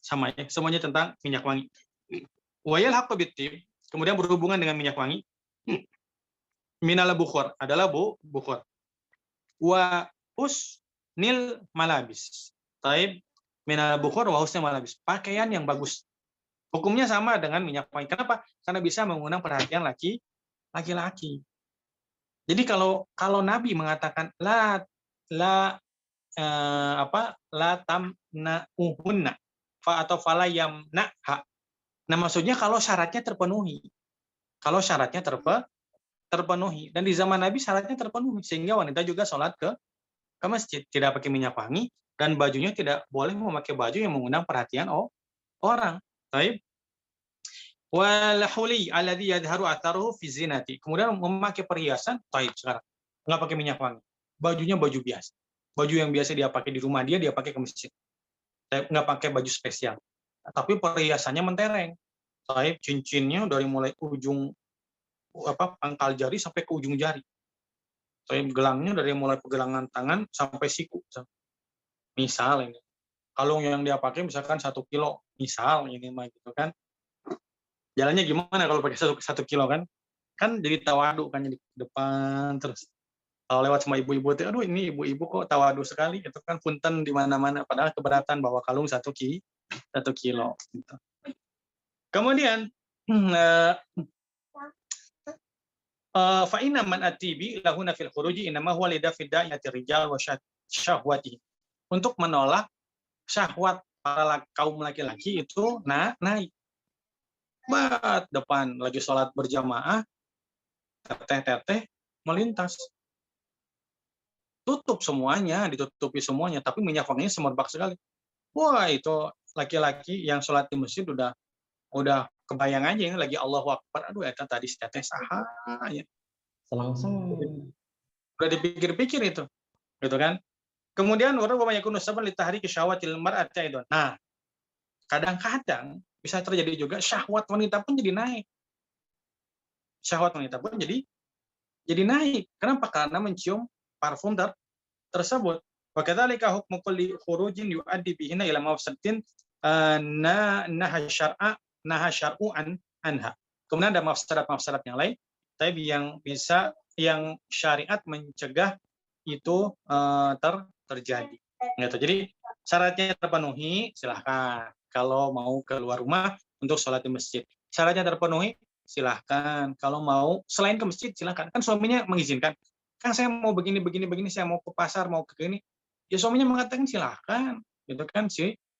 sama ya, semuanya tentang minyak wangi. Wa yalhaqu bitib, kemudian berhubungan dengan minyak wangi. Minal bukhur, adalah bukhur. Wa husnil malabis. Taib, minal bukhur wa husnil malabis. Pakaian yang bagus. Hukumnya sama dengan minyak wangi. Kenapa? Karena bisa mengundang perhatian laki-laki. Jadi kalau Nabi mengatakan la tamna'uhunna atau fala yamna'ha. Nah, maksudnya kalau syaratnya terpenuhi. Kalau syaratnya terpenuhi, dan di zaman Nabi syaratnya terpenuhi, sehingga wanita juga sholat ke masjid, tidak pakai minyak wangi, dan bajunya tidak boleh memakai baju yang mengundang perhatian orang. Baik. Wal huli alladhi yadhharu atharuhu fi zinati. Kemudian memakai perhiasan, taib sekarang. Enggak pakai minyak wangi. Bajunya baju biasa. Baju yang biasa dia pakai di rumah dia pakai ke masjid. Enggak pakai baju spesial. Tapi perhiasannya mentereng. Taib, cincinnya dari mulai ujung pangkal jari sampai ke ujung jari. Taib, gelangnya dari mulai pergelangan tangan sampai siku. Misal ini. Kalung yang dia pakai misalkan 1 kilo, misal ini mah gitu kan. Jalannya gimana kalau pakai 1 kilo kan? Kan jadi tawadu kan, jadi depan terus. Kalau lewat sama ibu-ibu itu, aduh ini ibu-ibu kok tawadu sekali, itu kan punten di mana-mana, padahal keberatan bawa kalung 1 kilo. Gitu. Kemudian fa inna man atibi lahuna fil khuruji inma huwa lidafidayati rijal wa syahwati. Untuk menolak syahwat para kaum laki-laki itu naik. Depan lagi sholat berjamaah, teteh melintas. Ditutupi semuanya, tapi minyak wanginya semerbak sekali. Wah, itu laki-laki yang sholat di masjid udah kebayang aja ini lagi Allahu Akbar. Aduh, eta tadi si teteh saha ya. Selangsung. Udah dipikir-pikir itu. Gitu kan? Kemudian orang banyak kunusaban litahri syahwatil mar'ati aidon. Nah, kadang-kadang bisa terjadi juga syahwat wanita pun jadi naik. Syahwat wanita pun jadi naik. Kenapa? Karena mencium parfum tersebut. Wa kadzalika hukmu kulli khurujin yu'addi bihina ila mafsadatin naha syar'u anha. Kemudian ada mafsadat yang lain, tapi yang syariat mencegah itu terjadi. Gitu. Jadi syaratnya terpenuhi, silahkan. Kalau mau keluar rumah untuk sholat di masjid. Syaratnya terpenuhi, silahkan. Kalau mau selain ke masjid, silahkan. Kan suaminya mengizinkan. Kan saya mau begini, saya mau ke pasar, mau ke gini. Ya suaminya mengatakan silahkan. Gitu kan,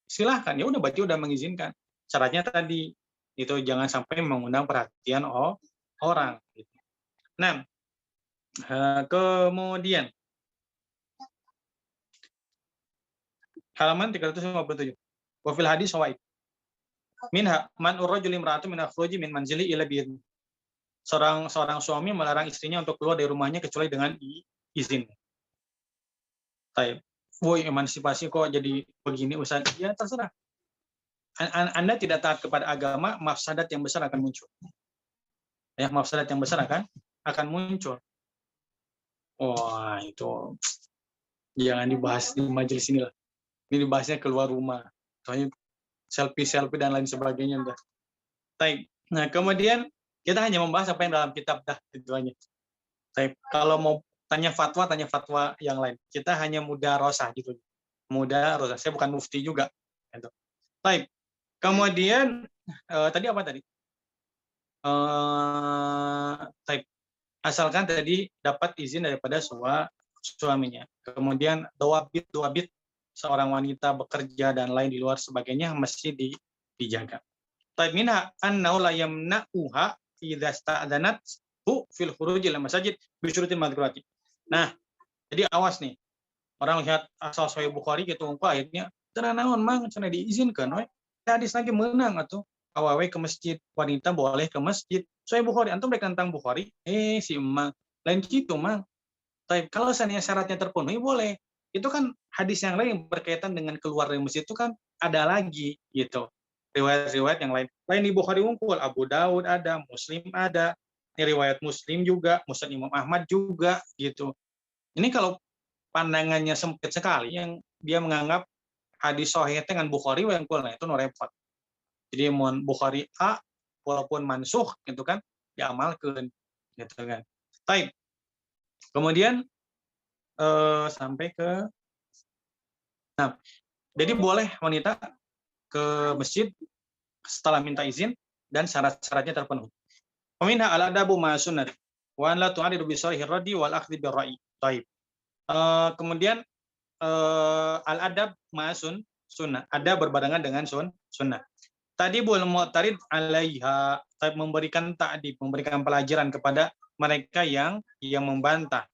silahkan. Ya udah, berarti udah mengizinkan. Syaratnya tadi, itu jangan sampai mengundang perhatian orang. Gitu. Nah, kemudian halaman 357. Wa fil hadis fawaid. Minha man urrajul imra'atu min akhruji min manzili ila bi'idn. Seorang suami melarang istrinya untuk keluar dari rumahnya kecuali dengan izin. Taib. Woi, emansipasi kok jadi begini Ustaz? Ya terserah. Anda tidak taat kepada agama, mafsadat yang besar akan muncul. Ya, mafsadat yang besar akan muncul. Wah, itu jangan dibahas di majelis ini lah. Ini dibahasnya keluar rumah. Soalnya selfie dan lain sebagainya udah. Taib. Nah, kemudian kita hanya membahas apa yang dalam kitab dah itu aja. Taib. Kalau mau tanya fatwa yang lain. Kita hanya mudarosah gitu. Mudarosah. Saya bukan mufti juga. Gitu. Taib. Kemudian tadi apa tadi? Taib. Asalkan tadi dapat izin daripada suaminya. Kemudian doabit seorang wanita bekerja dan lain di luar sebagainya mesti dijaga. Taib minha annahu la yamna'uha idza sta'danat fil khuruj ila masajid bi syurutil madhkurati. Nah, jadi awas nih. Orang lihat asal Sahih Bukhari gitu engko ayatnya teu naon mang cenah diizinkeun we. Hadis lagi menang atuh. Awawe ke masjid, wanita boleh ke masjid. Sahih Bukhari, antum rek tentang Bukhari, si emang lain gitu mang. Tapi kalau seandainya syaratnya terpenuhi boleh. Itu kan hadis yang lain berkaitan dengan keluar dari masjid itu kan ada lagi gitu. Riwayat-riwayat yang lain. Lain di Bukhari unggul, Abu Daud ada, Muslim ada, ini riwayat Muslim juga, Musnad Imam Ahmad juga gitu. Ini kalau pandangannya sempit sekali yang dia menganggap hadis sahih dengan Bukhari wengkul, nah itu no repot. Jadi mun Bukhari A walaupun mansuh gitu kan diamalkeun gitu kan. Baik. Kemudian sampai ke jadi boleh wanita ke masjid setelah minta izin dan syarat-syaratnya terpenuhi. Peminha al-adabu ma sunnah wa an la tu'aridu bi sahihir radi wal akhdhi bir ra'i. Baik. Kemudian al-adab ma sunnah, ada berbarengan dengan sunnah. Tadi boleh mu'tarid alaiha, memberikan ta'dib, memberikan pelajaran kepada mereka yang membantah.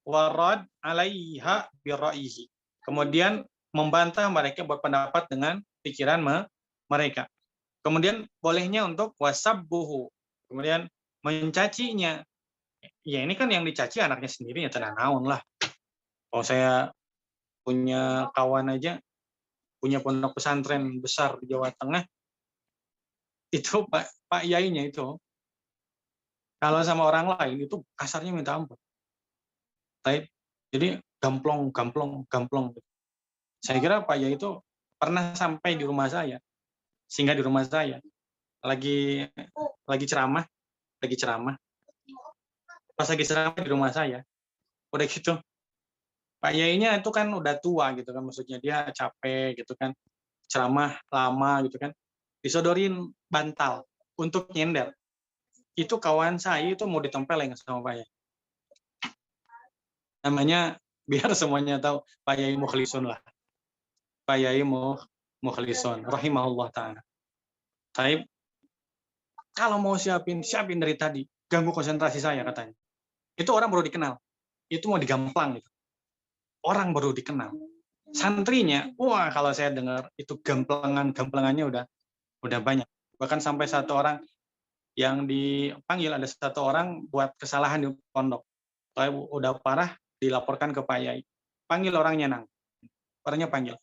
Warad alaiha birra'ihi. Kemudian membantah mereka berpendapat dengan pikiran mereka. Kemudian bolehnya untuk wasabbuhu. Kemudian mencacinya. Ya ini kan yang dicaci anaknya sendiri ya tenang naon lah. Kalau saya punya kawan aja punya pondok pesantren besar di Jawa Tengah, itu Pak Yainya itu kalau sama orang lain itu kasarnya minta ampun. Jadi gamplong. Saya kira Pak Yai itu pernah sampai di rumah saya, singgah di rumah saya, lagi ceramah, pas lagi ceramah di rumah saya, udah gitu Pak Yainya itu kan udah tua gitu kan, maksudnya dia capek gitu kan, ceramah lama gitu kan, disodorin bantal untuk nyender. Itu kawan saya itu mau ditempeleng sama Pak Yai. Namanya biar semuanya tahu Pak Yai Mukhlisun lah. Pak Yai Mukhlisun rahimahullah taala. Taib. Kalau mau siapin dari tadi, ganggu konsentrasi saya katanya. Itu orang baru dikenal. Itu mau digamplang gitu. Orang baru dikenal. Santrinya, wah kalau saya dengar itu gamplangannya udah banyak. Bahkan sampai satu orang yang dipanggil, ada satu orang buat kesalahan di pondok. Kalau udah parah dilaporkan ke Pak Yai. Panggil orangnya nang. Orangnya panggil.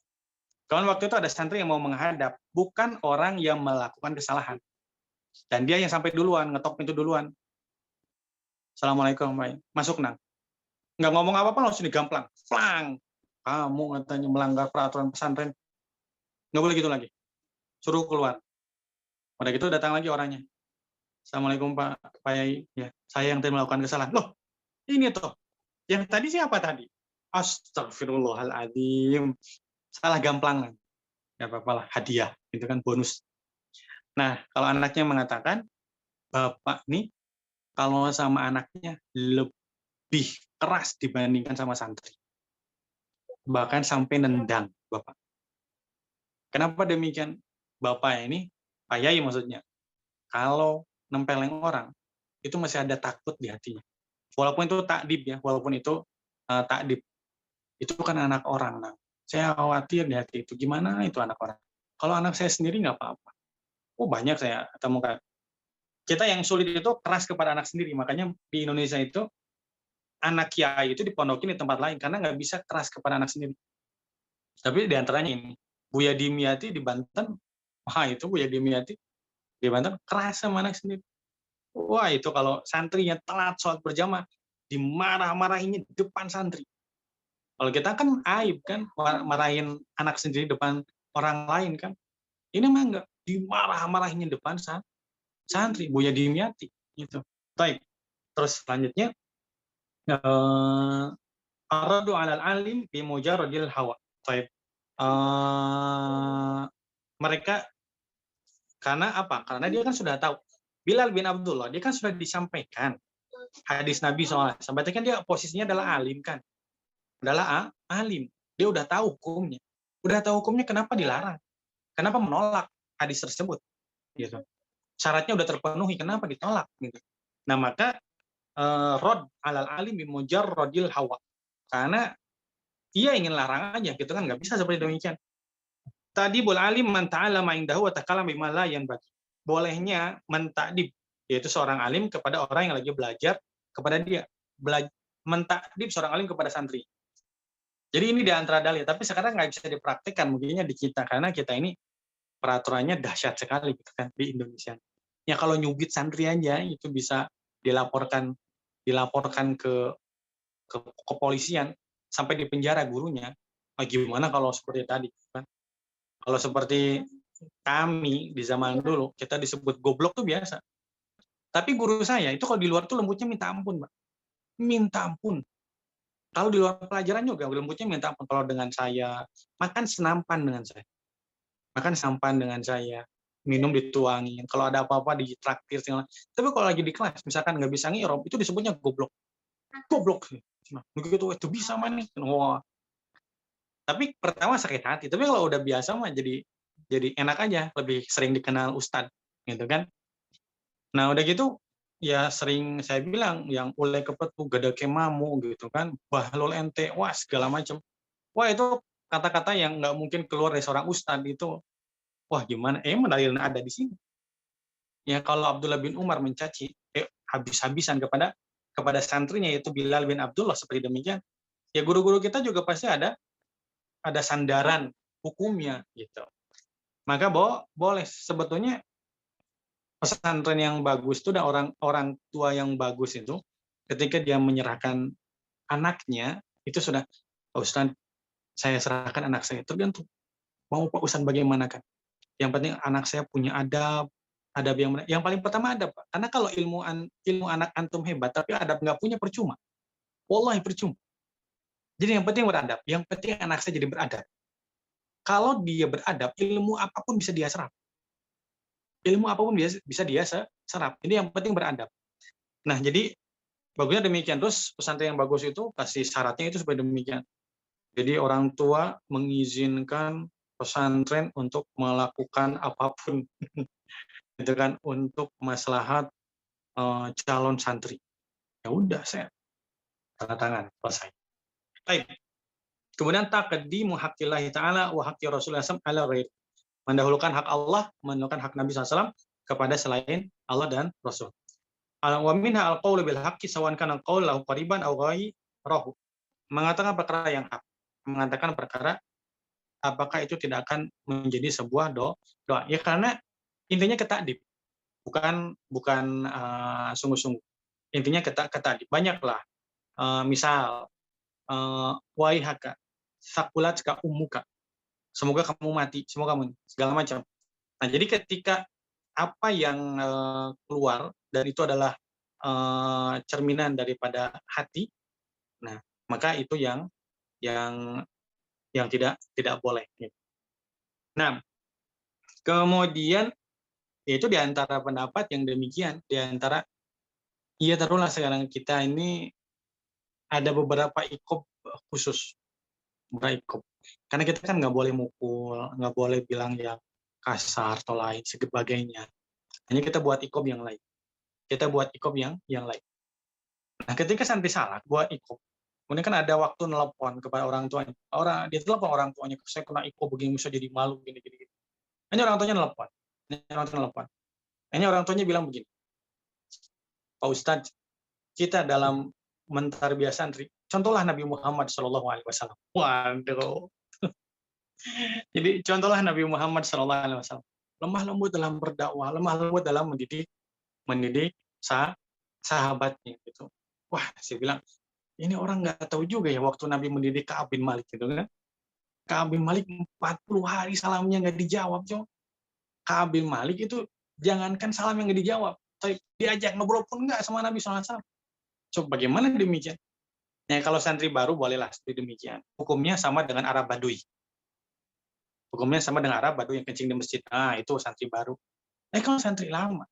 Kalau waktu itu ada santri yang mau menghadap, bukan orang yang melakukan kesalahan. Dan dia yang sampai duluan, ngetok pintu duluan. Assalamualaikum, Pak. Masuk nang. Nggak ngomong apa-apa langsung digamplang. Flang. Kamu katanya melanggar peraturan pesantren. Nggak boleh gitu lagi. Suruh keluar. Pada gitu datang lagi orangnya. Assalamualaikum Pak Yai. Ya, saya yang tadi melakukan kesalahan. Loh, ini tuh. Yang tadi siapa tadi? Astagfirullahaladzim. Salah gamplangan. Ya apa-apa lah, hadiah. Itu kan bonus. Nah, kalau anaknya mengatakan, Bapak nih, kalau sama anaknya lebih keras dibandingkan sama santri. Bahkan sampai nendang Bapak. Kenapa demikian? Bapak ini, Pak Yai maksudnya, kalau nempeleng orang, itu masih ada takut di hatinya. Walaupun itu takdib ya, walaupun itu takdib. Itu kan anak orang. Nah. Saya khawatir di hati itu. Gimana itu anak orang? Kalau anak saya sendiri nggak apa-apa. Oh banyak saya temukan. Kita yang sulit itu keras kepada anak sendiri. Makanya di Indonesia itu anak kiai itu dipondokin di tempat lain karena nggak bisa keras kepada anak sendiri. Tapi di antaranya ini, Buya Dimyati di Banten, wah itu Buya Dimyati di Banten keras sama anak sendiri. Wah itu kalau santrinya telat sholat berjamaah, dimarah-marahinnya di depan santri. Kalau kita kan aib kan, marahin anak sendiri depan orang lain kan. Ini mah enggak, dimarah-marahinnya depan santri, Buya Dimyati gitu. Baik. Terus selanjutnya aradu 'alal alim bi mujarradil hawa. Baik. Mereka karena apa? Karena dia kan sudah tahu. Bilal bin Abdullah, dia kan sudah disampaikan hadis Nabi SAW. Berarti kan dia posisinya adalah alim kan. Adalah alim. Dia udah tahu hukumnya. Udah tahu hukumnya, kenapa dilarang? Kenapa menolak hadis tersebut? Gitu. Syaratnya udah terpenuhi, kenapa ditolak? Gitu. Nah maka rod alal alim bi mujarradil hawa. Karena dia ingin larang aja, gitu kan, nggak bisa seperti demikian. Tadi bol alim man ta'allama indahu wa takallama bima la yanbaghi. Bolehnya mentakdib, yaitu seorang alim kepada orang yang lagi belajar kepada dia. Mentakdib seorang alim kepada santri. Jadi ini di antara dalil, tapi sekarang nggak bisa dipraktikkan mungkinnya di kita, karena kita ini peraturannya dahsyat sekali gitu kan di Indonesia. Ya kalau nyubit santri aja itu bisa dilaporkan ke kepolisian sampai di penjara gurunya. Nah, gimana kalau seperti tadi kan? Kalau seperti kami di zaman dulu, kita disebut goblok tuh biasa. Tapi guru saya itu kalau di luar tuh lembutnya minta ampun, Mbak. Minta ampun. Kalau di luar pelajaran juga lembutnya minta ampun. Kalau dengan saya, makan senampan dengan saya. Makan sampan dengan saya. Minum dituangin. Kalau ada apa-apa ditraktir. Tapi kalau lagi di kelas, misalkan nggak bisa ngirob, itu disebutnya goblok. Goblok. Begitu itu bisa mah nih. Wah. Tapi pertama sakit hati. Tapi kalau udah biasa mah jadi enak aja, lebih sering dikenal ustad, gitu kan. Nah udah gitu ya sering saya bilang yang ulai kepetu gada kemamu gitu kan, bahlul ente, wah segala macam. Wah itu kata-kata yang nggak mungkin keluar dari seorang ustad itu. Wah gimana? Dalilnya ada di sini. Ya kalau Abdullah bin Umar mencaci habis-habisan kepada santrinya yaitu Bilal bin Abdullah seperti demikian. Ya guru-guru kita juga pasti ada sandaran hukumnya gitu. Maka boleh sebetulnya pesantren yang bagus itu dan orang tua yang bagus itu ketika dia menyerahkan anaknya itu sudah, Pak Ustaz, saya serahkan anak saya, tergantung mau Pak Ustaz bagaimana kan. Yang penting anak saya punya adab yang paling pertama adab, Pak. Karena kalau ilmu anak antum hebat tapi adab nggak punya, percuma. Wallahi percuma. Jadi yang penting beradab, yang penting anak saya jadi beradab. Kalau dia beradab, ilmu apapun bisa dia serap. Ilmu apapun bisa dia serap. Ini yang penting beradab. Nah, jadi bagusnya demikian. Terus pesantren yang bagus itu pasti syaratnya itu seperti demikian. Jadi orang tua mengizinkan pesantren untuk melakukan apapun, gitu kan, untuk maslahat calon santri. Ya udah, saya tanda tangan, selesai. Baik. Kemudian taqdimu haqqillahi ta'ala wa haqqi Rasulullah SAW ala ghairi. Mendahulukan hak Allah, mendahulukan hak Nabi SAW kepada selain Allah dan Rasul. Wa minha al-qawlu bil haqqi sawan kana al-qawl lahu qariban aw ghairahu. Mengatakan perkara yang hak. Mengatakan perkara apakah itu tidak akan menjadi sebuah doa. Ya karena intinya ketakdib. Bukan sungguh-sungguh. Intinya ketakdib. Banyaklah. Misal waihaka sakulat ka ummuka. Semoga kamu mati, semoga kamu segala macam. Nah, jadi ketika apa yang keluar dan itu adalah cerminan daripada hati, nah maka itu yang tidak boleh. Nah, kemudian yaitu di antara pendapat yang demikian, di antara taruhlah sekarang kita ini ada beberapa ikob khusus, beberapa. Karena kita kan nggak boleh mukul, nggak boleh bilang yang kasar atau lain sebagainya. Hanya kita buat ikob yang lain. Kita buat ikob yang lain. Nah, ketika santri salah buat ikob, kemudian kan ada waktu nelpon kepada orang tuanya. Dia telepon orang tuanya, saya kena ikob begini, bisa jadi malu gini. Hanya orang tuanya nelpon. Hanya orang tuanya bilang begini, Pak Ustadz, kita dalam mentarbiah santri, contohlah Nabi Muhammad SAW. Waduh. Jadi contohlah Nabi Muhammad SAW. Lemah lembut dalam berdakwah, lemah lembut dalam mendidik sahabatnya gitu. Wah, saya bilang ini orang nggak tahu juga ya waktu Nabi mendidik Ka'ab bin Malik gitu kan. Ka'ab bin Malik 40 hari salamnya nggak dijawab, Cok. Ka'ab bin Malik itu jangankan salam yang nggak dijawab, tapi diajak ngobrol pun nggak sama Nabi SAW. Coba bagaimana demikian? Nah, kalau santri baru bolehlah seperti demikian. Hukumnya sama dengan Arab Baduy. Hukumnya sama dengan Arab Baduy yang kencing di masjid. Nah, itu santri baru. Kalau santri lama,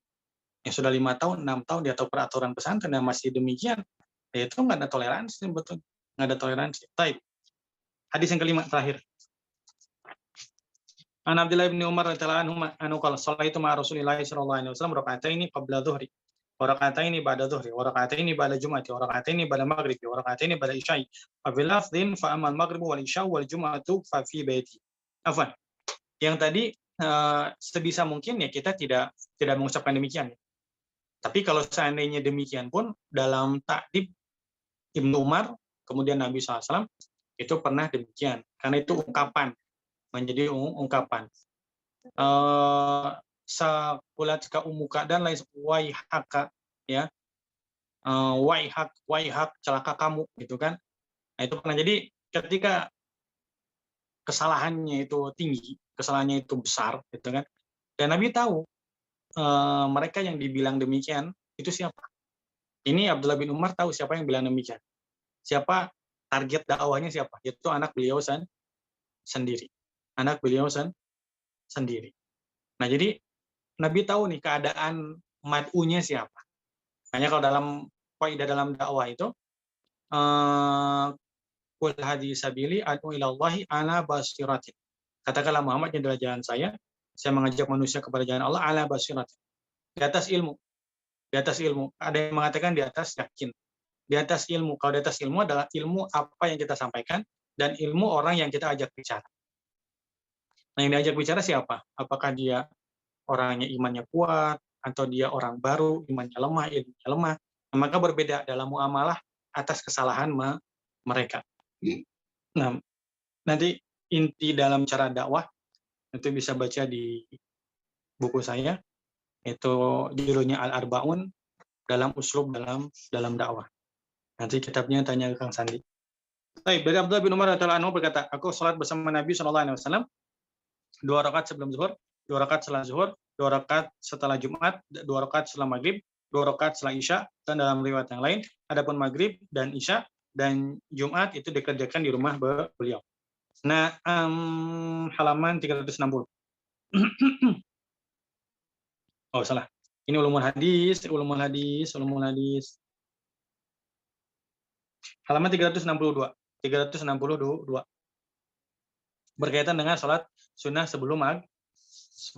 yang sudah 5 tahun, 6 tahun, dia tahu peraturan pesantren dan masih demikian, ya itu nggak ada toleransi, betul. Nggak ada toleransi. Taib. Hadis yang kelima, terakhir. An Abdullah bin Umar radhiyallahu anhu qala sallaitu ma'a Rasulillah sallallahu alaihi wasallam raka'ataini qabla dhuhri wa raka'ataini ba'da dhuhri wa raka'ataini ba'da jum'ati wa raka'ataini ba'da maghribi wa raka'ataini ba'da isya'i wa fil lafdhin fa amma al-maghribu wal isya'u wal jum'atu fa fi baiti. Afwan. Yang tadi sebisa mungkin ya kita tidak mengucapkan demikian. Tapi kalau seandainya demikian pun dalam ta'dib Ibnu Umar kemudian Nabi SAW itu pernah demikian karena itu ungkapan, menjadi ungkapan. Sakulatka umuka dan lain waihaka ya. Waihak celaka kamu gitu kan. Nah, itu pernah. Jadi ketika kesalahannya itu tinggi, kesalahannya itu besar gitu kan. Dan Nabi tahu mereka yang dibilang demikian itu siapa. Ini Abdullah bin Umar tahu siapa yang bilang demikian. Siapa target dakwahnya siapa? Yaitu anak beliau sendiri. Anak beliau sendiri. Nah, jadi Nabi tahu nih keadaan mad'unya siapa. Makanya kalau dalam kaidah dalam dakwah itu qul hadhihi sabili ad'u ila Allahi ala basiratin. Katakanlah Muhammad ini adalah jalan saya mengajak manusia kepada jalan Allah ala basiratin. Di atas ilmu. Di atas ilmu. Ada yang mengatakan di atas yakin. Di atas ilmu. Kalau di atas ilmu adalah ilmu apa yang kita sampaikan dan ilmu orang yang kita ajak bicara. Nah, yang diajak bicara siapa? Apakah dia orangnya imannya kuat, atau dia orang baru, imannya lemah, ilmunya lemah. Nah, maka berbeda dalam muamalah atas kesalahan mereka. Nah, nanti inti dalam cara dakwah, itu bisa baca di buku saya, itu judulnya Al-Arba'un dalam uslub dalam dakwah. Nanti kitabnya tanya ke Kang Sandi. Baik, dari Abdullah bin Umar radhiyallahu anhu berkata, aku sholat bersama Nabi SAW 2 rakaat sebelum zuhur, 2 rakaat setelah zuhur, 2 rakaat setelah Jumat, 2 rakaat setelah maghrib, 2 rakaat setelah isya, dan dalam riwayat yang lain, adapun maghrib dan isya dan Jumat itu dikerjakan di rumah beliau. Nah, halaman 360. Oh, salah. Ini ulumul hadis. Halaman 362. Berkaitan dengan sholat sunnah sebelum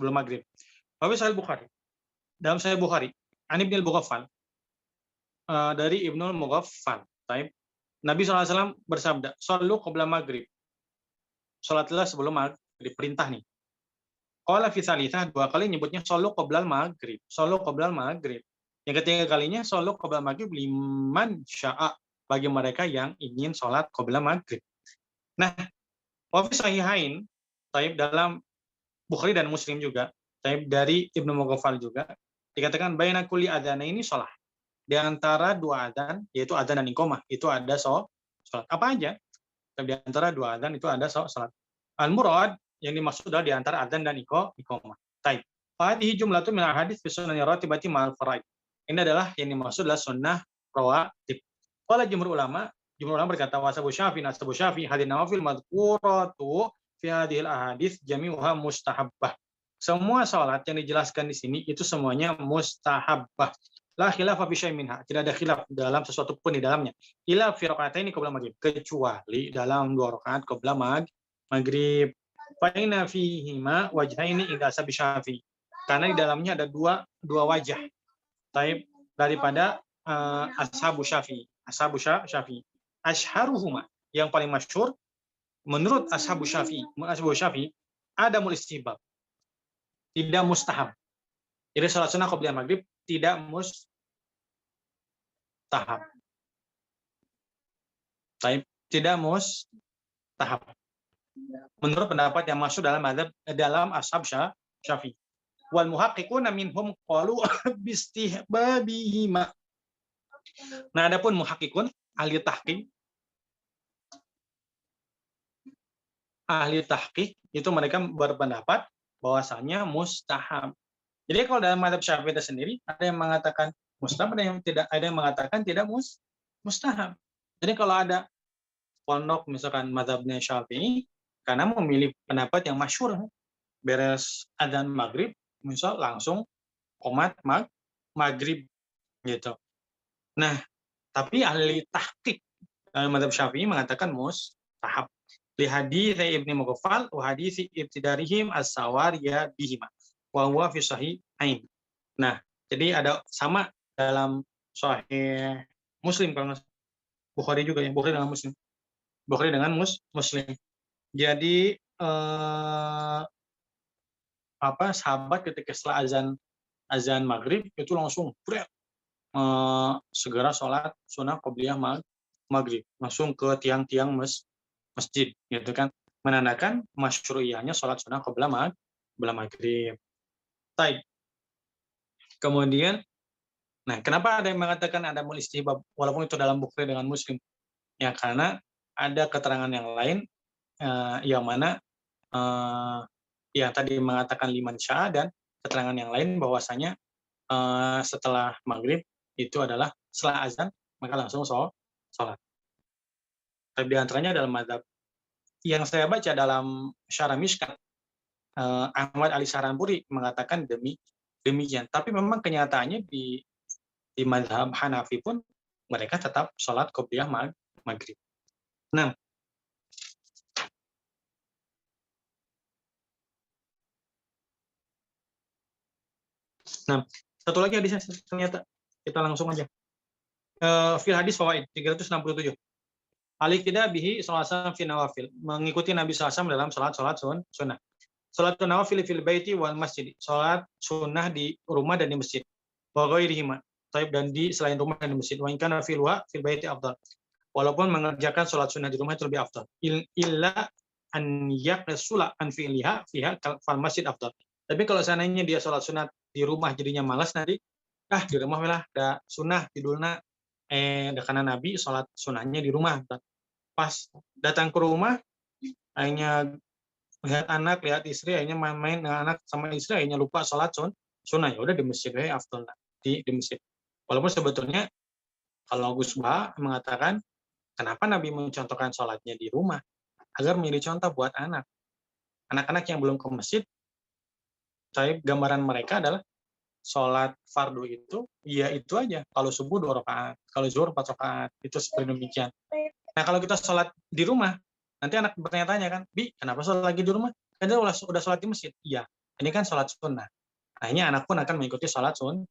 maghrib. Wa Sahih Bukhari. Dalam Sahih Bukhari, An Ibnu al-Mughaffal, dari Ibnu al-Mughaffal, Nabi SAW bersabda, "Shallu qabla maghrib." Salatlah sebelum maghrib, perintah nih. Qala fi tsalitsah, 2 kali nyebutnya shallu qabla maghrib. Shallu qabla maghrib. Yang ketiga kalinya shallu qabla maghrib liman syaa, bagi mereka yang ingin salat qabla maghrib. Nah, wa fi sahihain, dalam Bukhari dan Muslim juga, dari Ibnu Mughaffal juga, dikatakan baina kulli adzana ini shalah. Di antara 2 adzan, yaitu adzan dan iqamah, itu ada salat. Apa aja? Di antara 2 adzan itu ada salat. Al-murad yang dimaksud adalah di antara adzan dan iqamah. Taib. Hadhihi jumlatun min al-hadits fi sunan ratibati ma'al faraid. Ini adalah yang dimaksud adalah sunnah rawatib. Qala jumhur ulama berkata wasabu syafi hadin nawafil madhkuratu fi hadhil ahadits jami'uha mustahabbah. Semua salat yang dijelaskan di sini itu semuanya mustahabbah. La khilafa fi syai'in minha. Tidak ada khilaf dalam sesuatu pun di dalamnya. Ila fi raka'ataini qabla maghrib, kecuali dalam 2 rakaat qabla maghrib. Fa inna fihima wajhaini ila sabi syafi. Karena di dalamnya ada dua wajah. Taib daripada ashabu syafi. Ashharuhuma, yang paling masyhur menurut ashabu syafi ada istihbab, tidak mustahab. Jadi salat sunnah qabla maghrib tidak mustahab. Tidak mustahab. Menurut pendapat yang masuk dalam ashab Syafi'i. Wal muhaqqiquna minhum qalu bistihbabihima. Nah, adapun muhaqqiqun, ahli tahqiq itu mereka berpendapat bahwasanya mustahab. Jadi kalau dalam mazhab Syafi'i itu sendiri ada yang mengatakan mustahab, ada yang mengatakan tidak mustahab. Jadi kalau ada pondok misalkan mazhabnya Syafi'i karena memilih pendapat yang masyhur, beres adzan maghrib misal langsung qomat maghrib gitu. Nah, tapi ahli tahqiq dalam mazhab Syafi'i mengatakan mustahab. Li hadits Ibnu Mughaffal wa hadits ibtidarihim as-sawariya bihima wa huwa fi sahihain. Nah, jadi ada sama dalam sahih Muslim kalau Bukhari juga ya, Bukhari dengan Muslim. Bukhari dengan Muslim. Jadi sahabat ketika setelah azan maghrib itu langsung segera sholat sunnah qobliyah maghrib, langsung ke tiang-tiang masjid gitu kan, menandakan masyru'iyahnya sholat sunnah qobliyah maghrib. Baik. Kemudian, nah kenapa ada yang mengatakan ada istihbab walaupun itu dalam Bukhari dengan Muslim? Ya karena ada keterangan yang lain yang mana yang tadi mengatakan liman syaa dan keterangan yang lain bahwasanya setelah maghrib itu adalah setelah azan maka langsung sholat. Tapi di antaranya dalam mazhab yang saya baca dalam Syarah Mishkat, Ahmad Ali Saranpuri mengatakan demikian. Tapi memang kenyataannya di mazhab Hanafi pun mereka tetap sholat qobliyah maghrib. Nah, satu lagi hadisnya ternyata kita langsung aja. Fil hadis fawaid 367. Al-iqtida bihi sallallahu fi nawafil, mengikuti Nabi SAW dalam salat sunnah. Salat nawafil fil baiti wal masjid, salat sunnah di rumah dan di masjid. Wa ghairihima, dan di selain rumah dan di masjid. Wa in kana fil baiti afdal. Walaupun mengerjakan salat sunnah di rumah itu lebih afdal. Illa an yaqsula an fi'liha fiha fal masjid afdal. Tapi kalau seandainya dia salat sunnah di rumah jadinya malas nanti, di rumah lah ada sunnah tidurna karena Nabi sholat sunnahnya di rumah. Pas datang ke rumah, akhirnya lihat anak, lihat istri, akhirnya main-main dengan anak sama istri, akhirnya lupa sholat sunnah. Ya udah di masjid afdal di masjid. Walaupun sebetulnya kalau Gus Ba mengatakan kenapa Nabi mencontohkan sholatnya di rumah agar menjadi contoh buat anak-anak yang belum ke masjid. Saya gambaran mereka adalah sholat fardu itu, ya itu aja. Kalau subuh 2 rakaat, kalau zuhur 4 rakaat, itu seperti demikian. Nah kalau kita sholat di rumah, nanti anak bertanya-tanya kan, Bi, kenapa sholat lagi di rumah? Kan dia udah sholat di masjid. Iya, ini kan sholat sunnah. Nah ini anak pun akan mengikuti sholat sunnah.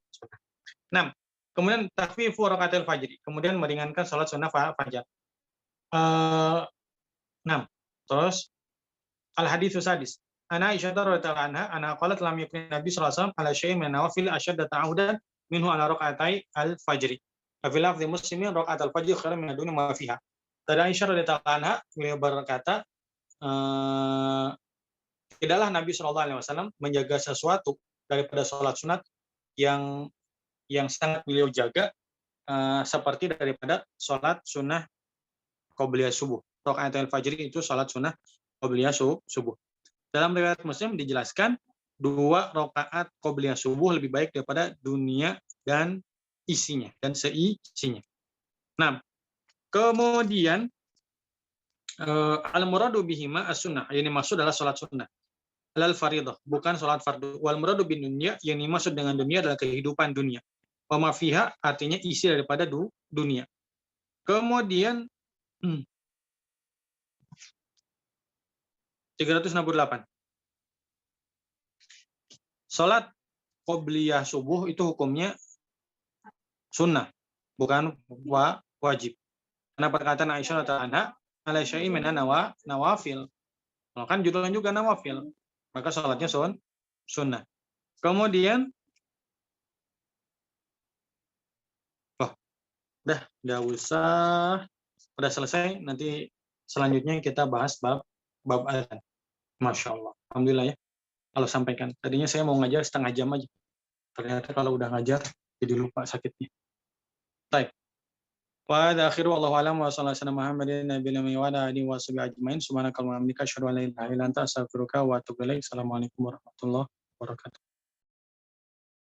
Nah, kemudian takhfifu rakaatil fajri, kemudian meringankan sholat sunnah fajar. Terus al-haditsus sadis. Ana Aisyah radhiyallahu anha qalat lam yakun Nabi sallallahu alaihi wasallam ala syai'in min nawafil asyadda ta'awudan minhu ala rak'atai al-fajri. Fi lafzi Muslimin rak'at al-fajri khairun min ad-dunya ma fiha. Dari Aisyah radhiyallahu anha beliau berkata, tidaklah Nabi sallallahu alaihi wasallam menjaga sesuatu daripada salat sunat yang sangat beliau jaga seperti daripada salat sunnah qobliyah subuh. Rak'atul fajri itu salat sunnah qobliyah subuh. Dalam riwayat Muslim dijelaskan 2 rakaat qobliyah subuh lebih baik daripada dunia dan isinya dan seisinya. Nah, kemudian al-muradu bihima as-sunnah, yang dimaksud adalah salat sunnah. Lal fardhu, bukan salat fardu. Wal muradu bin dunya, yang dimaksud dengan dunia adalah kehidupan dunia. Wa ma fiha artinya isi daripada dunia. Kemudian 368. Salat qobliyah subuh itu hukumnya sunnah, bukan wajib. Karena perkataan Aisyah radhiyallahu anha, ala syai'in min nawafil. Kan judulnya juga nawafil. Maka salatnya sunnah. Kemudian enggak usah udah selesai, nanti selanjutnya kita bahas bab adzan. Masya Allah. Alhamdulillah ya. Kalau sampaikan. Tadinya saya mau ngajar setengah jam aja. Ternyata kalau udah ngajar, jadi lupa sakitnya. Baik. Wa hadza akhiru wallahu a'lam wa sallallahu alaihi Muhammadin nabiyina wa ala alihi wa sahbihi ajmain. Subhanakallahumma wa bihamdika asyhadu an la ilaha illa anta astaghfiruka wa atubu ilaik. Assalamualaikum warahmatullahi wabarakatuh.